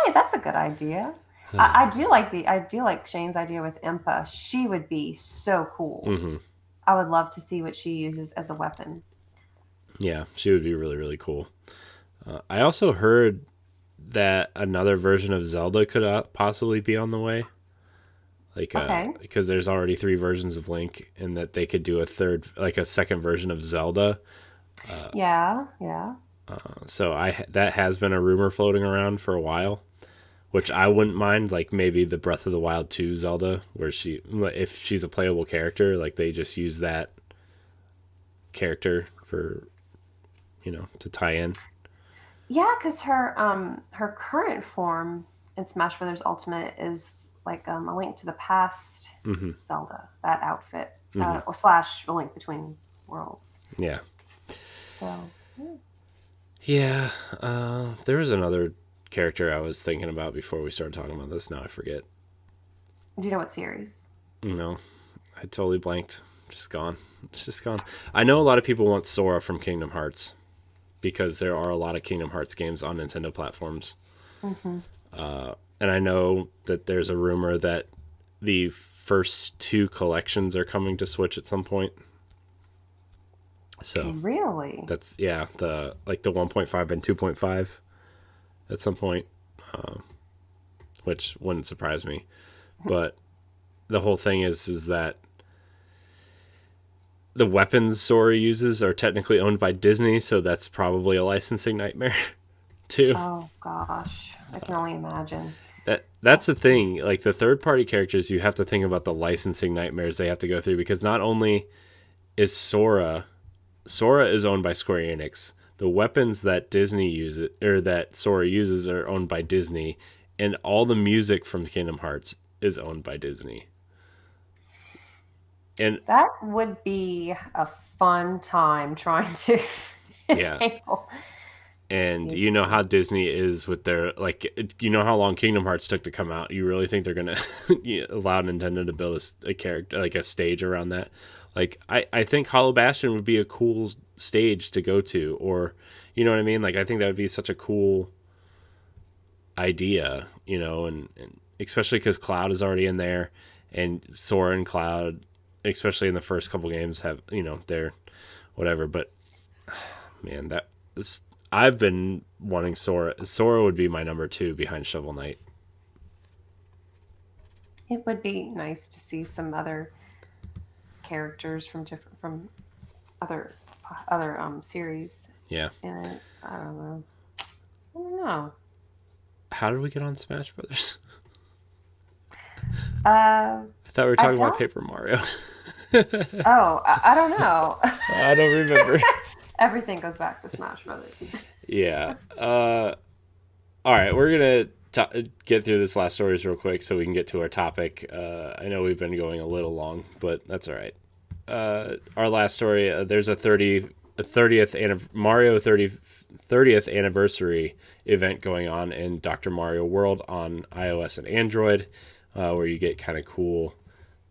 Hey, that's a good idea. I do like Shane's idea with Impa. She would be so cool. Hmm. I would love to see what she uses as a weapon. Yeah, she would be really really cool. I also heard that another version of Zelda could possibly be on the way. Like Okay. because there's already three versions of Link, and that they could do a third, like a second version of Zelda. Yeah, yeah. So that has been a rumor floating around for a while, which I wouldn't mind. Like maybe the Breath of the Wild 2 Zelda, where if she's a playable character, like they just use that character for to tie in. Yeah, because her current form in Smash Brothers Ultimate is like a Link to the Past Hmm. Zelda, that outfit, Hmm. or slash a Link Between Worlds. Yeah, So, yeah. yeah. There was another character I was thinking about before we started talking about this. Now I forget. Do you know what series? No, I totally blanked. Just gone. It's just gone. I know a lot of people want Sora from Kingdom Hearts. because there are a lot of Kingdom Hearts games on Nintendo platforms. Hmm. And I know that there's a rumor that the first two collections are coming to Switch at some point. So Really? that's yeah, the 1.5 and 2.5 at some point, which wouldn't surprise me. But the whole thing is that the weapons Sora uses are technically owned by Disney, so that's probably a licensing nightmare too. Oh gosh, I can only imagine. That's the thing. Like the third party characters, you have to think about the licensing nightmares they have to go through because not only is Sora is owned by Square Enix. The weapons that Disney uses or that Sora uses are owned by Disney, and all the music from Kingdom Hearts is owned by Disney. And That would be a fun time trying to yeah, entangle. and you know how Disney is with their you know how long Kingdom Hearts took to come out. You really think they're gonna allow Nintendo to build a character like a stage around that? Like I think Hollow Bastion would be a cool stage to go to, or you know what I mean? Like I think that would be such a cool idea, and especially because Cloud is already in there, and Sora and Cloud, especially in the first couple games, have they're whatever. But man, I've been wanting Sora. Sora would be my number two behind Shovel Knight. It would be nice to see some other characters from other series Yeah. in it. I don't know. I don't know. How did we get on Smash Brothers? Uh, I thought we were I talking about don't. Paper Mario. Oh, I don't know. I don't remember. Everything goes back to Smash Brothers. Yeah. All right, we're gonna get through this last stories real quick so we can get to our topic. I know we've been going a little long, but that's all right. Our last story. There's a 30th Mario 30th anniversary event going on in Dr. Mario World on iOS and Android, where you get kind of cool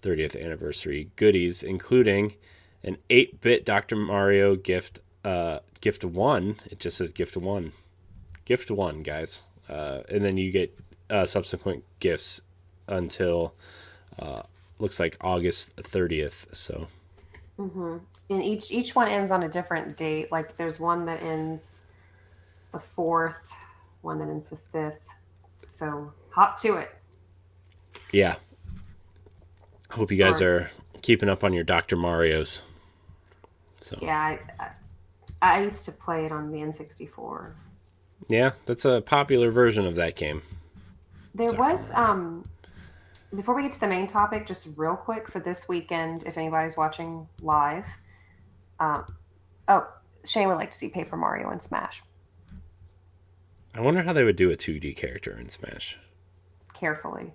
30th anniversary goodies, including an 8-bit Dr. Mario gift. Gift one. It just says gift one. Gift one, guys. And then you get subsequent gifts until looks like August 30th. So Hmm. And each one ends on a different date. Like there's one that ends the 4th, one that ends the 5th. So hop to it. yeah, hope you guys Or are keeping up on your Dr. Mario's. So yeah, I used to play it on the N64. yeah, that's a popular version of that game. There Dr. was Mario. before we get to the main topic, just real quick for this weekend, if anybody's watching live. Um, oh, Shane would like to see Paper Mario and Smash. I wonder how they would do a 2D character in Smash. Carefully.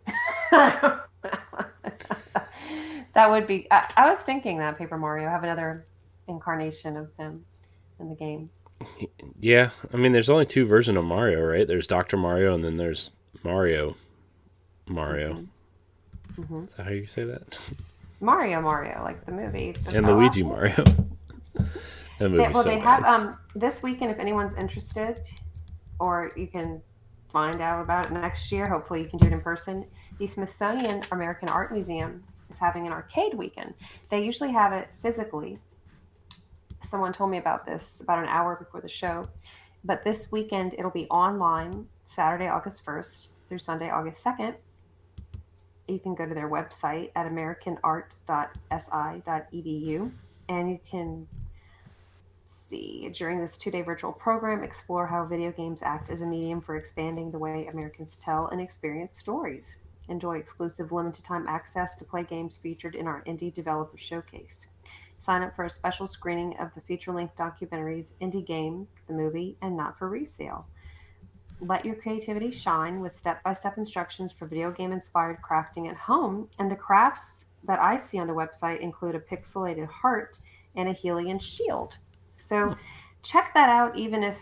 That would be. I was thinking that Paper Mario have another incarnation of them in the game. Yeah, I mean, there's only two versions of Mario, right? There's Dr. Mario and then there's Mario. Mario. Hmm. Hmm. Is that how you say that? Mario, like the movie. That's And how I Luigi say Mario. That it. movie's Well, so they have bad. this weekend. If anyone's interested, or you can find out about it next year. Hopefully, you can do it in person. The Smithsonian American Art Museum is having an arcade weekend. They usually have it physically. Someone told me about this about an hour before the show. But this weekend, it'll be online Saturday, August 1st through Sunday, August 2nd. You can go to their website at americanart.si.edu and you can see during this 2-day virtual program explore how video games act as a medium for expanding the way Americans tell and experience stories. Enjoy exclusive limited time access to play games featured in our Indie Developer Showcase. Sign up for a special screening of the feature length documentaries Indie Game, the movie, and Not for Resale. Let your creativity shine with step by step instructions for video game inspired crafting at home. And the crafts that I see on the website include a pixelated heart and a Helian shield. So check that out, even if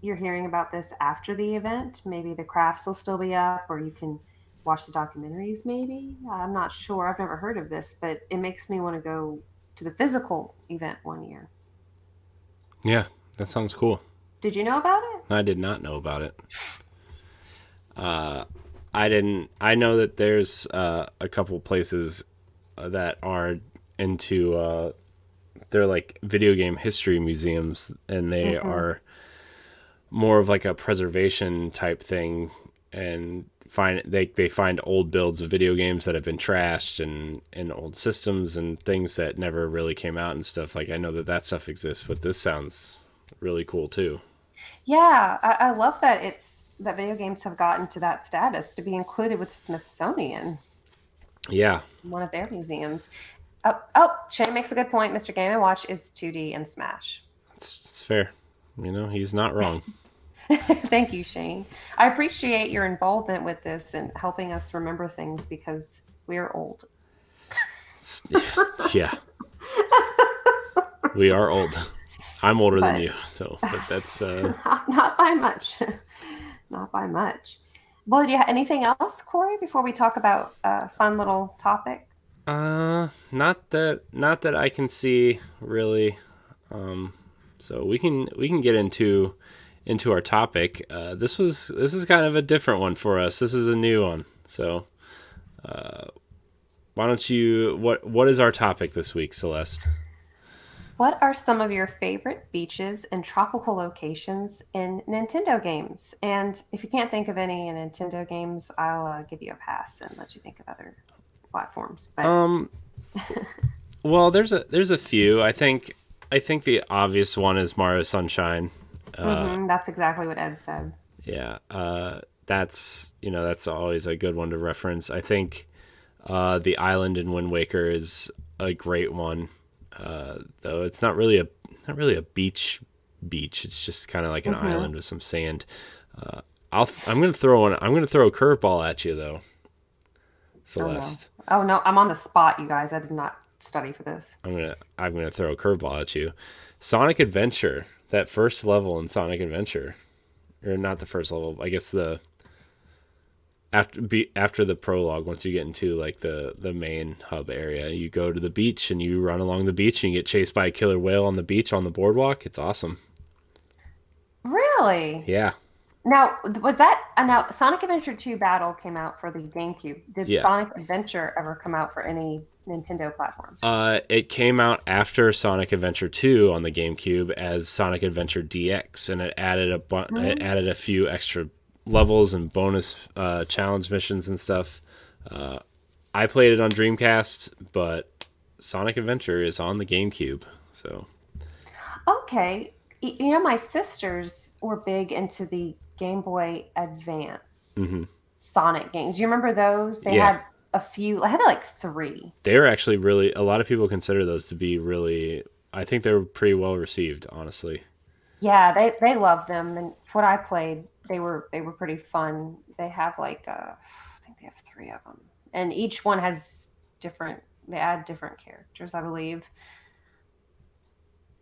you're hearing about this after the event. Maybe the crafts will still be up, or you can watch the documentaries, maybe. I'm not sure. I've never heard of this, but it makes me want to go to the physical event one year. Yeah, that sounds cool. Did you know about it? I did not know about it. I didn't. I know that there's a couple places that are into. They're like video game history museums, and they Mm-hmm. are more of like a preservation type thing, and they find old builds of video games that have been trashed and old systems and things that never really came out and stuff. Like I know that that stuff exists, but this sounds really cool too. Yeah, I love that that video games have gotten to that status to be included with Smithsonian, Yeah, one of their museums. Oh, Shane makes a good point. Mr. Game and Watch is 2D and Smash. it's fair. You know, he's not wrong. Thank you, Shane. I appreciate your involvement with this and helping us remember things because we are old. It's, yeah, we are old. I'm older than But you, so but that's not by much. Not by much. Well, do you have anything else, Corey, before we talk about a fun little topic? not that I can see really. So we can get into our topic. This is kind of a different one for us. This is a new one. So why don't you what is our topic this week, Celeste? What are some of your favorite beaches and tropical locations in Nintendo games? And if you can't think of any in Nintendo games, I'll give you a pass and let you think of other platforms. But Um well, there's a few. I think the obvious one is Mario Sunshine. that's exactly what Ed said. Yeah. That's always a good one to reference. I think the island in Wind Waker is a great one. Though it's not really a beach. It's just kind of like an Hmm. island with some sand. I'm gonna throw a curveball at you though, Oh no. Celeste. Oh no, I'm on the spot, you guys. I did not study for this. I'm gonna throw a curveball at you. Sonic Adventure, that first level in Sonic Adventure, or not the first level. I guess the after the prologue, once you get into like the main hub area, you go to the beach and you run along the beach and you get chased by a killer whale on the beach on the boardwalk. It's awesome. Really? Yeah, Now, was that now Sonic Adventure 2 Battle came out for the GameCube. Did yeah. Sonic Adventure ever come out for any Nintendo platforms? It came out after Sonic Adventure 2 on the GameCube as Sonic Adventure DX, and it Hmm. added a few extra levels and bonus challenge missions and stuff. I played it on Dreamcast, but Sonic Adventure is on the GameCube. So Okay. You know, my sisters were big into the Game Boy Advance hmm Sonic games. You remember those? They yeah, had a few, I had like three. they were actually really. A lot of people consider those to be really. I think they were pretty well received, honestly. Yeah, they love them. And what I played, they were pretty fun. They have like I think they have three of them, and each one has different. They add different characters, I believe.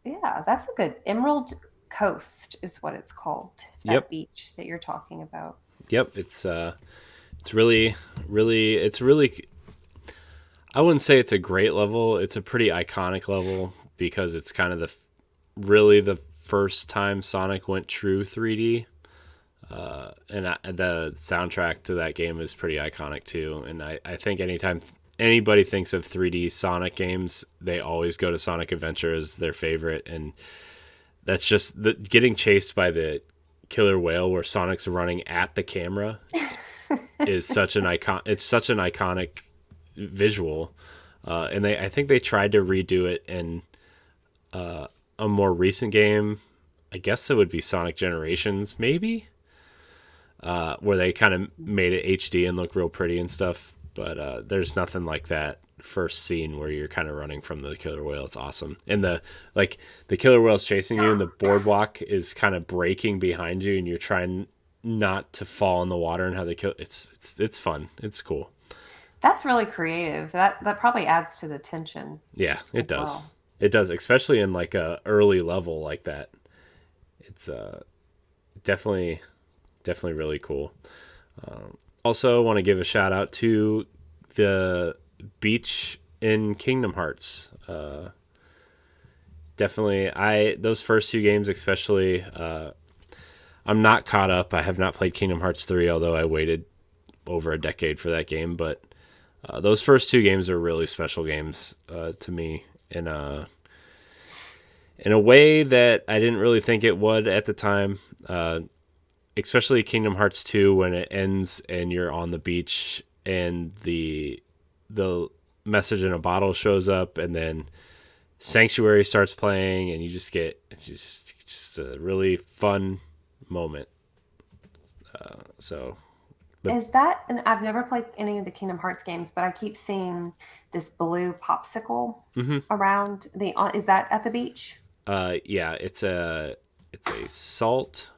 Yeah, that's a good Emerald Coast is what it's called. That Yep, beach that you're talking about. yep. It's really it's really. I wouldn't say it's a great level. It's a pretty iconic level because it's kind of really the first time Sonic went true 3D. The soundtrack to that game is pretty iconic too. And I think anytime anybody thinks of 3D Sonic games, they always go to Sonic Adventure as their favorite. And that's just getting chased by the killer whale where Sonic's running at the camera is such an icon. It's such an iconic visual. And I think they tried to redo it in a more recent game. I guess it would be Sonic Generations, maybe, where they kind of made it HD and look real pretty and stuff. But there's nothing like that first scene where you're kind of running from the killer whale. It's awesome, and the killer whale's chasing you, and the boardwalk is kind of breaking behind you, and you're trying not to fall in the water and how they kill. It's fun. It's cool. That's really creative. That probably adds to the tension Yeah, it as does. well. It does, especially in like a early level like that. It's definitely definitely really cool. Also, want to give a shout out to the beach in Kingdom Hearts. Definitely, I those first two games especially. I'm not caught up. I have not played Kingdom Hearts 3, although I waited over a decade for that game. But those first two games are really special games to me in a way that I didn't really think it would at the time. Especially Kingdom Hearts 2 when it ends and you're on the beach and the message in a bottle shows up, and then Sanctuary starts playing, and you just get just a really fun moment. So, but Is that, and I've never played any of the Kingdom Hearts games, but I keep seeing this blue popsicle mhm. around is that at the beach? Yeah, it's a salt.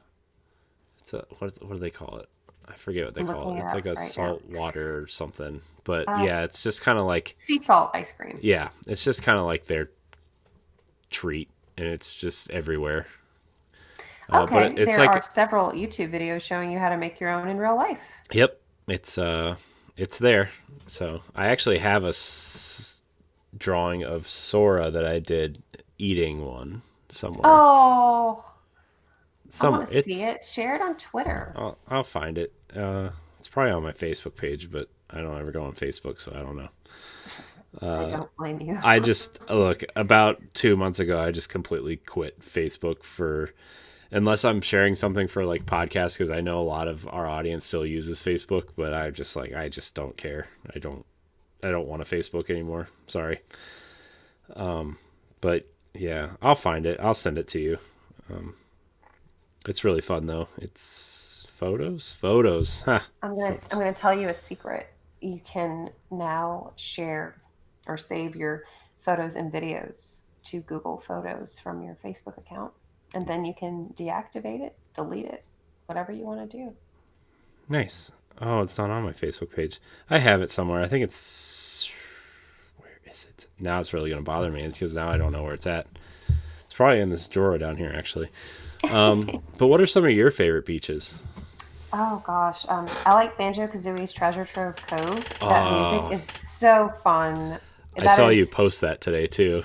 It's a what do they call it? I forget what they I'm call looking it. it It's like up a right now. salt water or something. But Uh, yeah, it's just kind of like sea salt ice cream. yeah, it's just kind of like their treat, and it's just everywhere. But Okay, it's there are like several YouTube videos showing you how to make your own in real life. yep, it's there. So I actually have drawing of Sora that I did eating one somewhere. Oh, I want Somewhere to see it's it. Share it on Twitter. I'll find it. It's probably on my Facebook page, but I don't ever go on Facebook, so I don't know. I don't blame you. I just look about 2 months ago. I just completely quit Facebook for unless I'm sharing something for like podcasts because I know a lot of our audience still uses Facebook, but I just don't care. I don't want a Facebook anymore. Sorry. But yeah, I'll find it. I'll send it to you. It's really fun though. It's photos. Huh. I'm Photos. gonna tell you a secret. You can now share or save your photos and videos to Google Photos from your Facebook account, and then you can deactivate it, delete it, whatever you want to do. Nice. Oh, it's not on my Facebook page. I have it somewhere. I think it's where is it? Now it's really gonna bother me because now I don't know where it's at. It's probably in this drawer down here actually. But what are some of your favorite beaches? Oh gosh, I like Banjo Kazooie's Treasure Trove Cove. That music Oh, is so fun. I That saw you is, post that today too.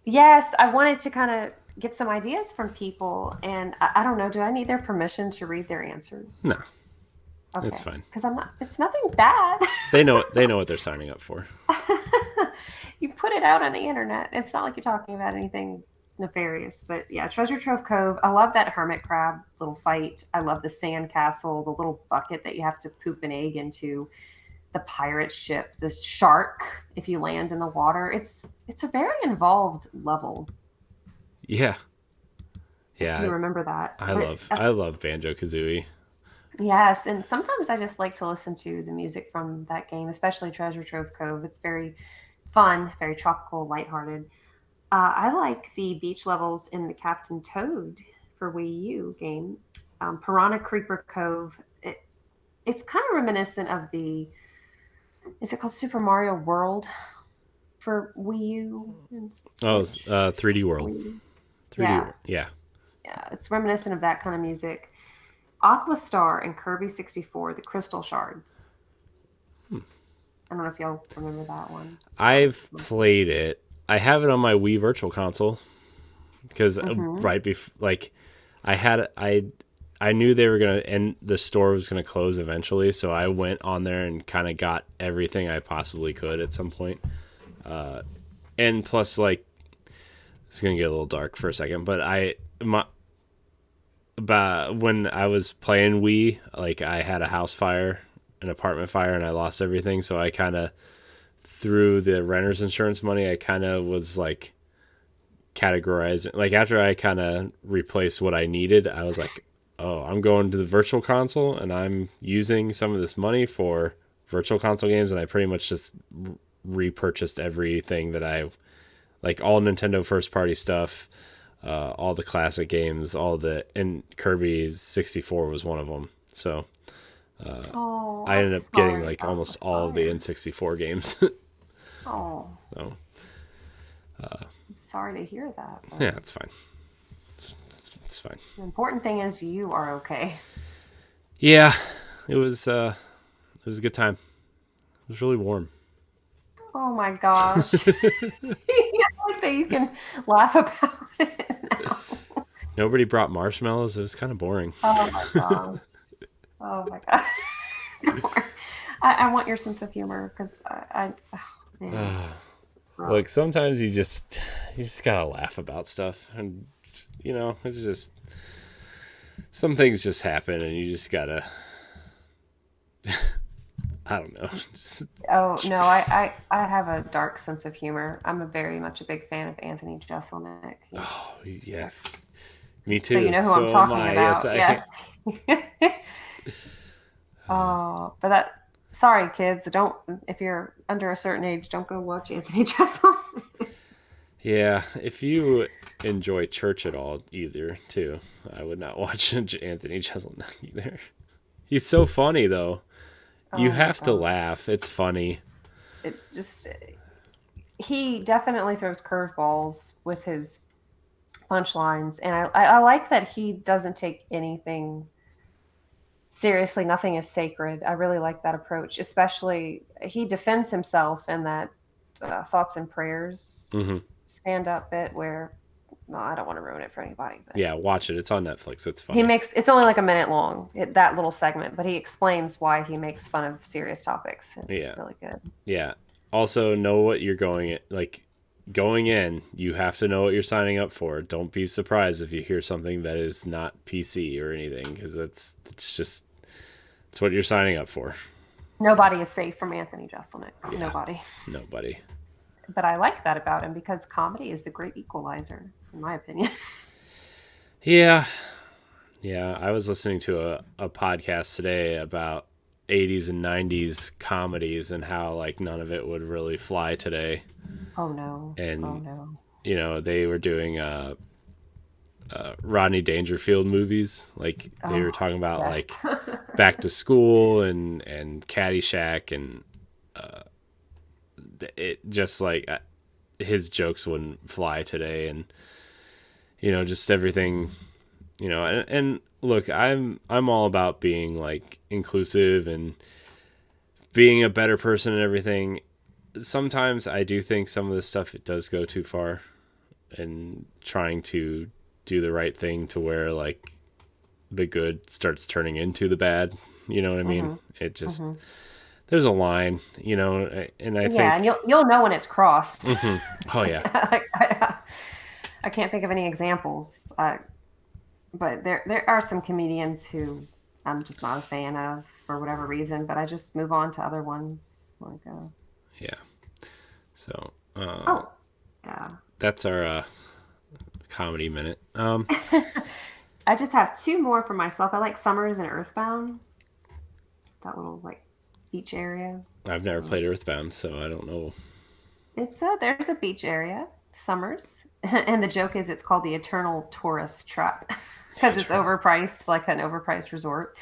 yes, I wanted to kind of get some ideas from people, and I don't know. Do I need their permission to read their answers? No, it's Okay, fine. because I'm not. It's nothing bad. They know what they're signing up for. You put it out on the internet. It's not like you're talking about anything nefarious. But yeah, Treasure Trove Cove. I love that hermit crab little fight. I love the sand castle, the little bucket that you have to poop an egg into, the pirate ship, the shark if you land in the water. It's a very involved level Yeah, if you yeah. remember that. I love Banjo Kazooie. Yes, and sometimes I just like to listen to the music from that game, especially Treasure Trove Cove. It's very fun, very tropical, lighthearted. I like the beach levels in the Captain Toad for Wii U game. Piranha Creeper Cove. It's kind of reminiscent of the. Is it called Super Mario World for Wii U and Oh, Switch? 3D World. Wii. 3D Yeah, World. Yeah. yeah. It's reminiscent of that kind of music. Aquastar and Kirby 64, the Crystal Shards. I don't know if y'all remember that one. That was I've played it. I have it on my Wii Virtual Console because mm-hmm. right before, like, I knew they were gonna and the store was gonna close eventually, so I went on there and kind of got everything I possibly could at some point. And plus, like, it's gonna get a little dark for a second, but but when I was playing Wii, like, I had a house fire, an apartment fire, and I lost everything. So I kind of through the renter's insurance money, I kind of was like categorizing. Like after I kind of replaced what I needed, I was like, oh, I'm going to the virtual console and I'm using some of this money for virtual console games, and I pretty much just repurchased everything that I like, all Nintendo first party stuff, all the classic games, and Kirby's 64 was one of them. So Oh, I I'm ended up getting sorry like about the almost all of the fire. N64 games. Oh, So I'm sorry to hear that. But yeah, it's fine. It's fine. the important thing is you are okay. Yeah, it was a good time. It was really warm. Oh my gosh. I like that you can laugh about it now. Nobody brought marshmallows. It was kind of boring. Oh my gosh. Oh my god. I want your sense of humor because oh, man. Look, Gross. sometimes you just gotta laugh about stuff, and it's just some things just happen, and you just gotta. I don't know. Just, Oh no, I have a dark sense of humor. I'm a very much a big fan of Anthony Jeselnik. oh yes, me So you too. know who I'm So am talking I. Yes, about. Yes. I. Oh, but sorry kids, don't if you're under a certain age, don't go watch Anthony Jeselnik. Yeah, if you enjoy church at all, either too, I would not watch Anthony Jeselnik either. He's so funny though. You Oh my have to god. laugh. It's funny. It just he definitely throws curveballs with his punchlines, and I like that he doesn't take anything seriously. Nothing is sacred. I really like that approach. Especially he defends himself in that thoughts and prayers Hmm. stand up bit where no, I don't want to ruin it for anybody, but Yeah, watch it. It's on Netflix. It's he funny. makes it's only like a minute long that little segment, but he explains why he makes fun of serious topics. It's Yeah, really good. yeah. Also, know what you're going in. You have to know what you're signing up for. Don't be surprised if you hear something that is not PC or anything, because it's what you're signing up for. So Nobody is safe from Anthony Jeselnik. yeah, Nobody. nobody. But I like that about him because comedy is the great equalizer, in my opinion. Yeah, yeah. I was listening to a podcast today about 80s and 90s comedies and how like none of it would really fly today. Oh no. Oh And no. they were doing Rodney Dangerfield movies. Like they were Oh talking about yes. like Back to School and Caddyshack, and it just like his jokes wouldn't fly today, and just everything. And look, I'm all about being like inclusive and being a better person and everything. Sometimes I do think some of this stuff it does go too far, and trying to do the right thing to where like the good starts turning into the bad. You know what I mean? Hmm. It just Hmm. there's a line, and I Yeah, and think, you'll know when it's crossed. hmm, oh yeah, I can't think of any examples, but there are some comedians who I'm just not a fan of for whatever reason. But I just move on to other ones. Like, yeah. So oh, yeah. that's our comedy minute. I just have two more for myself. I like Summers and Earthbound, that little like beach area. I've never Um, played Earthbound, so I don't know. it's there's a beach area, Summers, and the joke is it's called the Eternal Tourist Trap because it's overpriced, like an overpriced resort.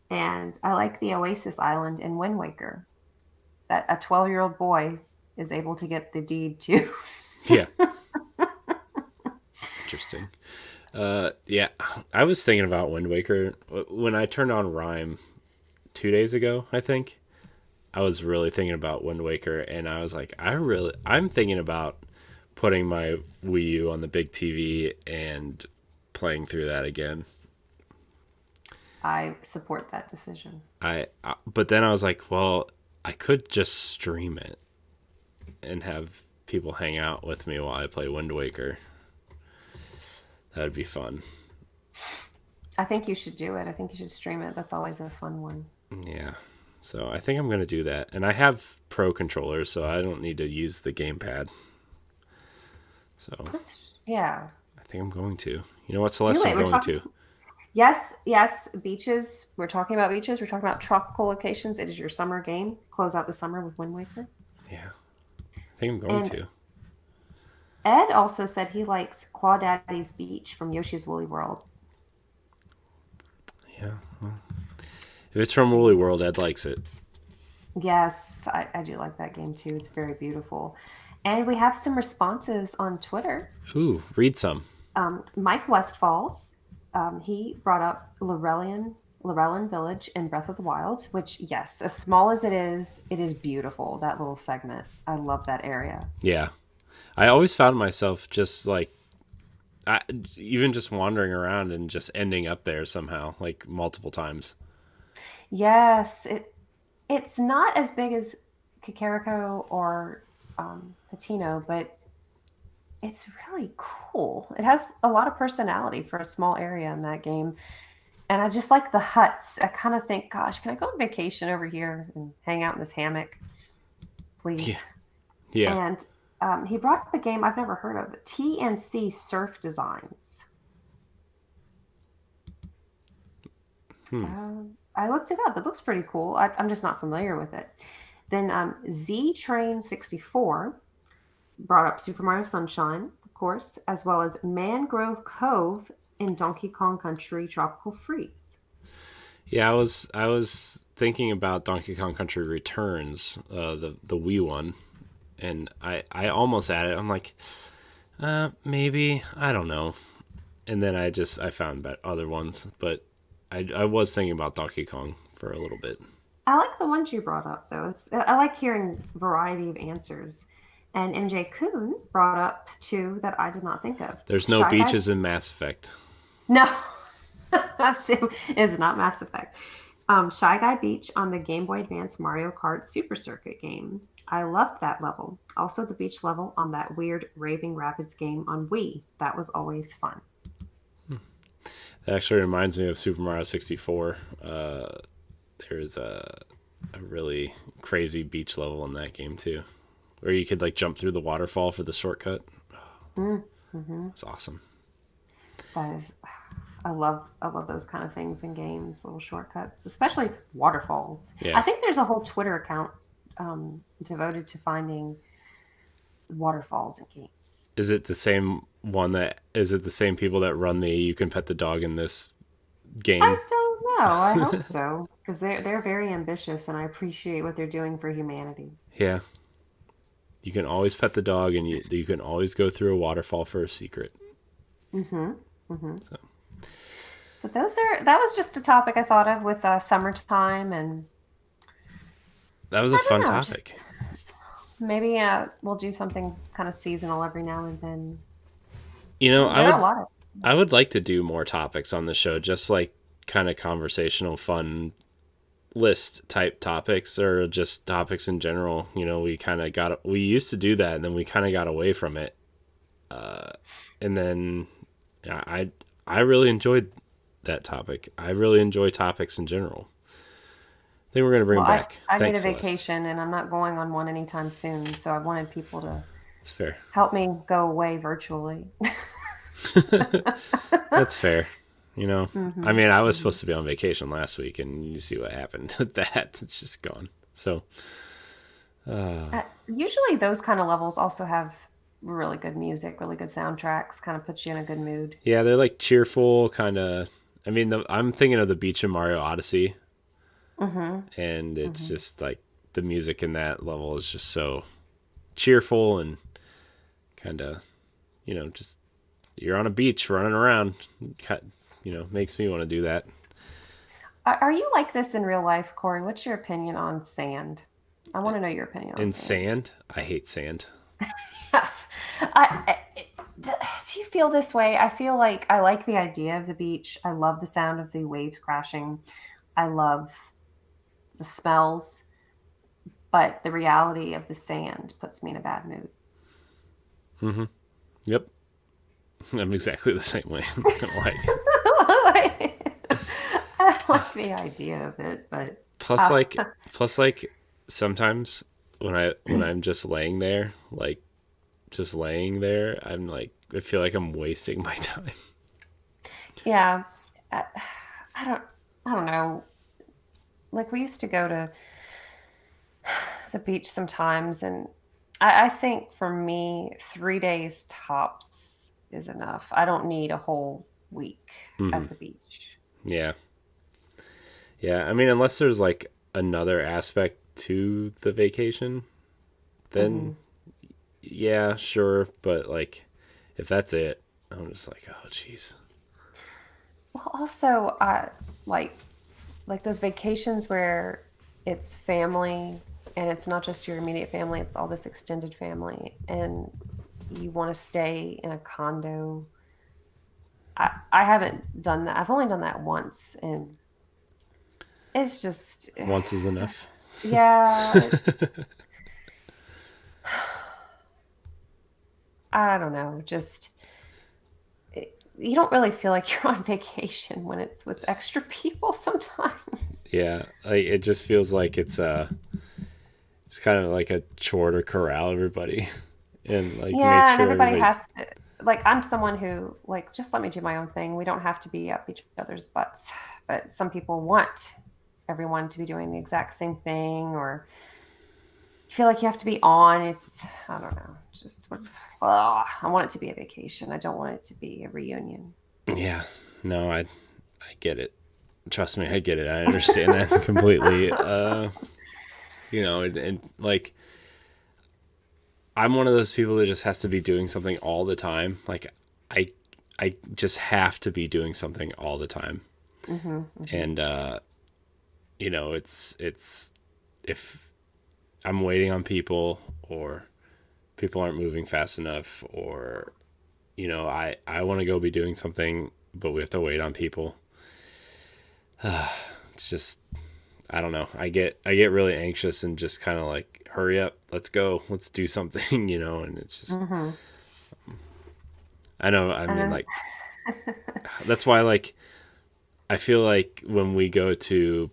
And I like the Oasis Island in Wind Waker that a 12-year-old boy is able to get the deed to. Yeah, interesting. Yeah, I was thinking about Wind Waker when I turned on Rhyme 2 days ago. I think I was really thinking about Wind Waker, and I was like, I'm thinking about putting my Wii U on the big TV and playing through that again. I support that decision. But then I was like, well, I could just stream it and have people hang out with me while I play Wind Waker. That would be fun. I think you should do it. I think you should stream it. That's always a fun one. Yeah. So I think I'm going to do that. And I have pro controllers, so I don't need to use the gamepad. So That's yeah. I think I'm going to. You know what, Do Celeste, I'm it. We're going talking. to. Yes, yes. Beaches. We're talking about beaches. We're talking about tropical locations. It is your summer game. Close out the summer with Wind Waker. Yeah. I think I'm going And to. Ed also said he likes Clawdaddy's Beach from Yoshi's Woolly World. Yeah. If it's from Woolly World, Ed likes it. Yes, I do like that game too. It's very beautiful. And we have some responses on Twitter. Ooh, read some. Mike Westfalls, he brought up Lorellan Village in Breath of the Wild, which, yes, as small as it is beautiful, that little segment. I love that area. Yeah. I always found myself just like I, even just wandering around and just ending up there somehow, like multiple times. Yes, it's not as big as Kakariko or Patino, but it's really cool. It has a lot of personality for a small area in that game. And I just like the huts. I kind of think, gosh, can I go on vacation over here and hang out in this hammock, Yeah. please? Yeah. And he brought up a game I've never heard of, TNC Surf Designs. Hmm. I looked it up. It looks pretty cool. I'm just not familiar with it. Then Z Train 64 brought up Super Mario Sunshine, of course, as well as Mangrove Cove in Donkey Kong Country Tropical Freeze. Yeah, I was thinking about Donkey Kong Country Returns, the Wii one, and I almost had it. I'm like, maybe I don't know. And then I found about other ones, but I was thinking about Donkey Kong for a little bit. I like the ones you brought up, though. I like hearing variety of answers. And MJ Kuhn brought up two that I did not think of. There's no Shy Guy. beaches in Mass Effect. No, that's is not Mass Effect. Shy Guy Beach on the Game Boy Advance Mario Kart Super Circuit game. I loved that level. Also, the beach level on that weird Raving Rapids game on Wii. That was always fun. That actually reminds me of Super Mario 64. There's a really crazy beach level in that game too, where you could like jump through the waterfall for the shortcut. Mm-hmm. It's awesome. That is, I love those kind of things in games, little shortcuts, especially waterfalls. I Yeah. think there's a whole Twitter account devoted to finding waterfalls in games. Is it the same one that is it the same people that run the you can pet the dog in this I game? don't know. I hope so because they're very ambitious, and I appreciate what they're doing for humanity. Yeah. You can always pet the dog and you can always go through a waterfall for a secret. Mm-hmm. Mm-hmm. So, But that was just a topic I thought of with summertime, and that was a I fun don't know, just topic. maybe we'll do something kind of seasonal every now and then. You know, There are a lot of. I would like to do more topics on the show, just like kind of conversational, fun list type topics or just topics in general. You know, we used to do that and then we kind of got away from it. And then yeah, I really enjoyed that topic. I really enjoy topics in general. I think we're going to bring Well, them back. I need a Thanks, Celeste. vacation, and I'm not going on one anytime soon. So I wanted people to That's fair. help me go away virtually. That's fair. You know, I Hmm. mean, I was supposed to be on vacation last week, and you see what happened with that. It's just gone. So, Usually, those kind of levels also have really good music, really good soundtracks. Kind of puts you in a good mood. yeah, they're like cheerful, kind of. I mean, I'm thinking of the beach in Mario Odyssey, Hmm. and it's Hmm. just like the music in that level is just so cheerful and kind of, just you're on a beach running around. Makes me want to do that. Are you like this in real life, Corey? What's your opinion on sand? I want to know your opinion on In sand. sand, I hate sand. Yes. Do you feel this way? I feel like I like the idea of the beach. I love the sound of the waves crashing. I love the smells, but the reality of the sand puts me in a bad mood. Yep, I'm exactly the same way. I'm not gonna lie. I like the idea of it, but Plus, uh, like, plus, like, sometimes when I'm just laying there, like, just laying there, I'm like, I feel like I'm wasting my time. yeah, I, I don't, I don't know. Like we used to go to the beach sometimes, and I think for me, 3 days tops is enough. I don't need a whole week Hmm. at the beach. Yeah, yeah. I mean, unless there's like another aspect to the vacation, then Hmm. yeah, sure. But like, if that's it, I'm just like, oh, jeez. Well, also, like like those vacations where it's family and it's not just your immediate family; it's all this extended family, and you want to stay in a condo. I haven't done that. I've only done that once, and it's just, Once is enough. yeah, it's, I don't know, just you don't really feel like you're on vacation when it's with extra people sometimes. Yeah, like it just feels like it's kind of like a chore to corral everybody and like make Yeah, and sure everybody everybody's. has to, like, I'm someone who, like, just let me do my own thing. We don't have to be up each other's butts. But some people want everyone to be doing the exact same thing, or you feel like you have to be on. It's, I don't know, it's just sort of, ugh. I want it to be a vacation. I don't want it to be a reunion. Yeah, no, I get it. Trust me, I get it. I understand that completely. And like I'm one of those people that just has to be doing something all the time. Like I I just have to be doing something all the time. Hmm, hmm. And it's if I'm waiting on people or people aren't moving fast enough or I want to go be doing something but we have to wait on people. It's just I don't know. I get really anxious and just kind of like hurry up, let's go, let's do something, and it's just Hmm. I know, I And mean then, like that's why like I feel like when we go to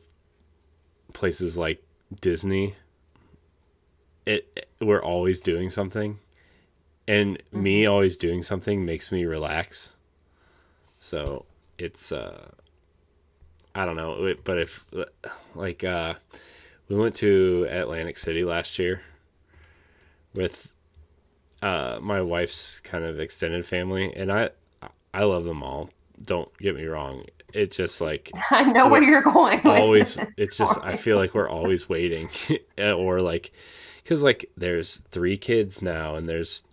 places like Disney, we're always doing something, and me mhm. always doing something makes me relax. So it's I don't know, but if like we went to Atlantic City last year with my wife's kind of extended family, and I love them all. Don't get me wrong. It just like I know where we're you're going with always. this It's just I story. feel like we're always waiting, or like because like there's three kids now, and there's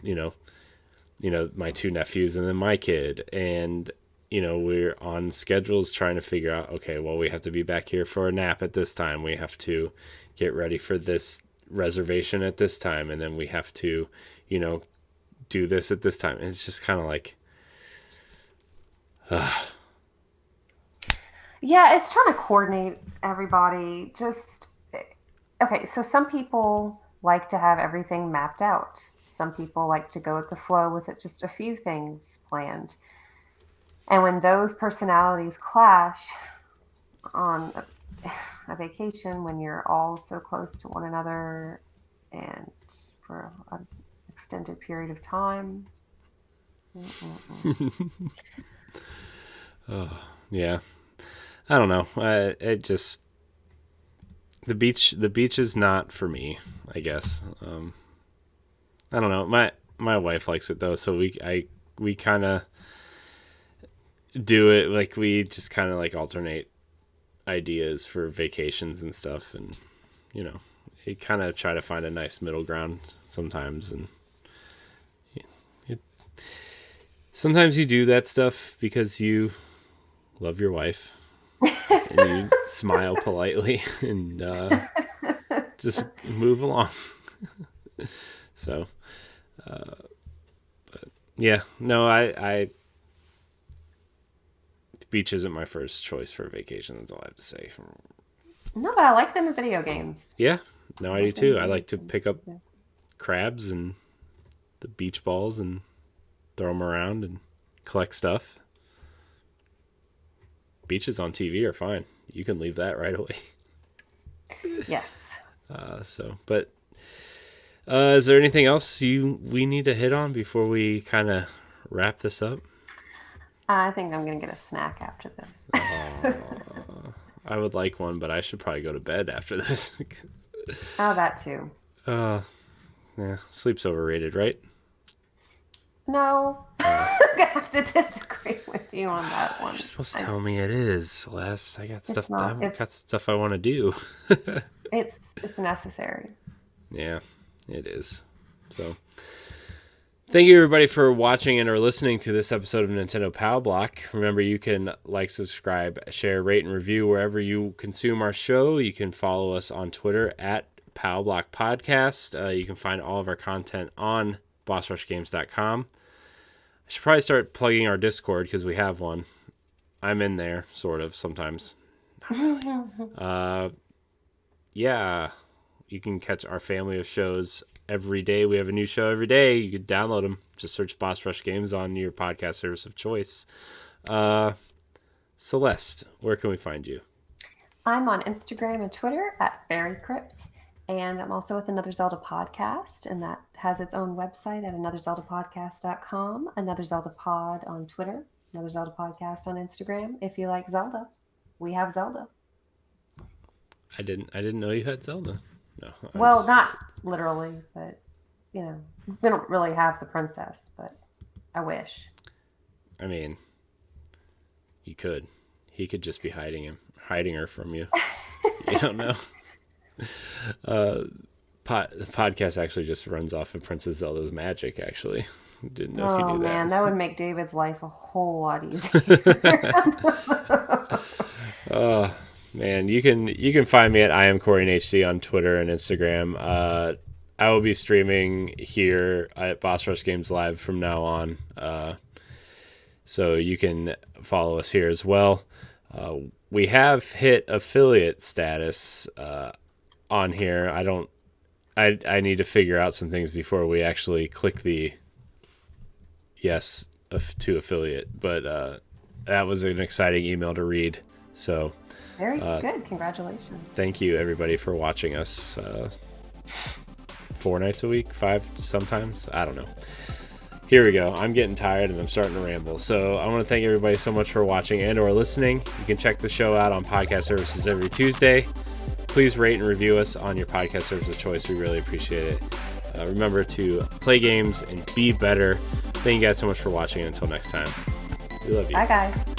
my two nephews and then my kid, and we're on schedules trying to figure out, okay, well, we have to be back here for a nap at this time, we have to get ready for this reservation at this time, and then we have to you know do this at this time. And it's just kind of like Yeah, it's trying to coordinate everybody. Just okay, so some people like to have everything mapped out. Some people like to go with the flow with it, just a few things planned. And when those personalities clash on a vacation, when you're all so close to one another and for an extended period of time, mm-mm-mm. yeah, I don't know. It just the beach is not for me, I guess. I don't know. My wife likes it though, so we kind of do it like we just kind of like alternate ideas for vacations and stuff, and you know you kind of try to find a nice middle ground sometimes, and it, sometimes you do that stuff because you love your wife and you smile politely and just move along. So yeah, no, I the beach isn't my first choice for a vacation. That's all I have to say. No, but I like them in video games. Yeah, no, I I do like them in too. I video like to pick up games. Yeah. crabs and the beach balls and throw them around and collect stuff. Beaches on TV are fine. You can leave that right away. Yes. But is there anything else we need to hit on before we kind of wrap this up? I think I'm going to get a snack after this. I would like one, but I should probably go to bed after this. Oh, that too. uh, yeah, sleep's overrated, right? No, I'm going to have to disagree with you on that You're one. supposed to I, tell me it is, Celeste. it's I not. got stuff I want to do. It's necessary. Yeah, it is. So, thank you everybody for watching and or listening to this episode of Nintendo Pow Block. Remember, you can like, subscribe, share, rate, and review wherever you consume our show. You can follow us on Twitter at Pow Block Podcast. You can find all of our content on bossrushgames.com. should probably start plugging our Discord because we have one. I'm in there, sort of, sometimes. Not really. Yeah, you can catch our family of shows every day. We have a new show every day. You can download them. Just search Boss Rush Games on your podcast service of choice. Celeste, where can we find you? I'm on Instagram and Twitter at FairyCrypt. And I'm also with Another Zelda Podcast, and that has its own website at anotherzeldapodcast.com, Another Zelda Pod on Twitter, Another Zelda Podcast on Instagram. If you like Zelda, we have Zelda. I didn't know you had Zelda. No. Well, not literally, but we don't really have the princess, but I wish. I mean, he could just be hiding her from you. You don't know. The podcast actually just runs off of Princess Zelda's magic. Actually, didn't know if you knew that. Oh man, that would make David's life a whole lot easier. Oh man, you can find me at IamCoreyHD on Twitter and Instagram. I will be streaming here at Boss Rush Games Live from now on, so you can follow us here as well. We have hit affiliate status on here. I need to figure out some things before we actually click the yes to affiliate, but that was an exciting email to read. So very good. Congratulations. Thank you everybody for watching us 4 nights a week, 5 sometimes. I don't know. Here we go. I'm getting tired and I'm starting to ramble. So I want to thank everybody so much for watching and or listening. You can check the show out on podcast services every Tuesday. Please rate and review us on your podcast service of choice. We really appreciate it. Remember to play games and be better. Thank you guys so much for watching. Until next time, we love you. Bye, guys.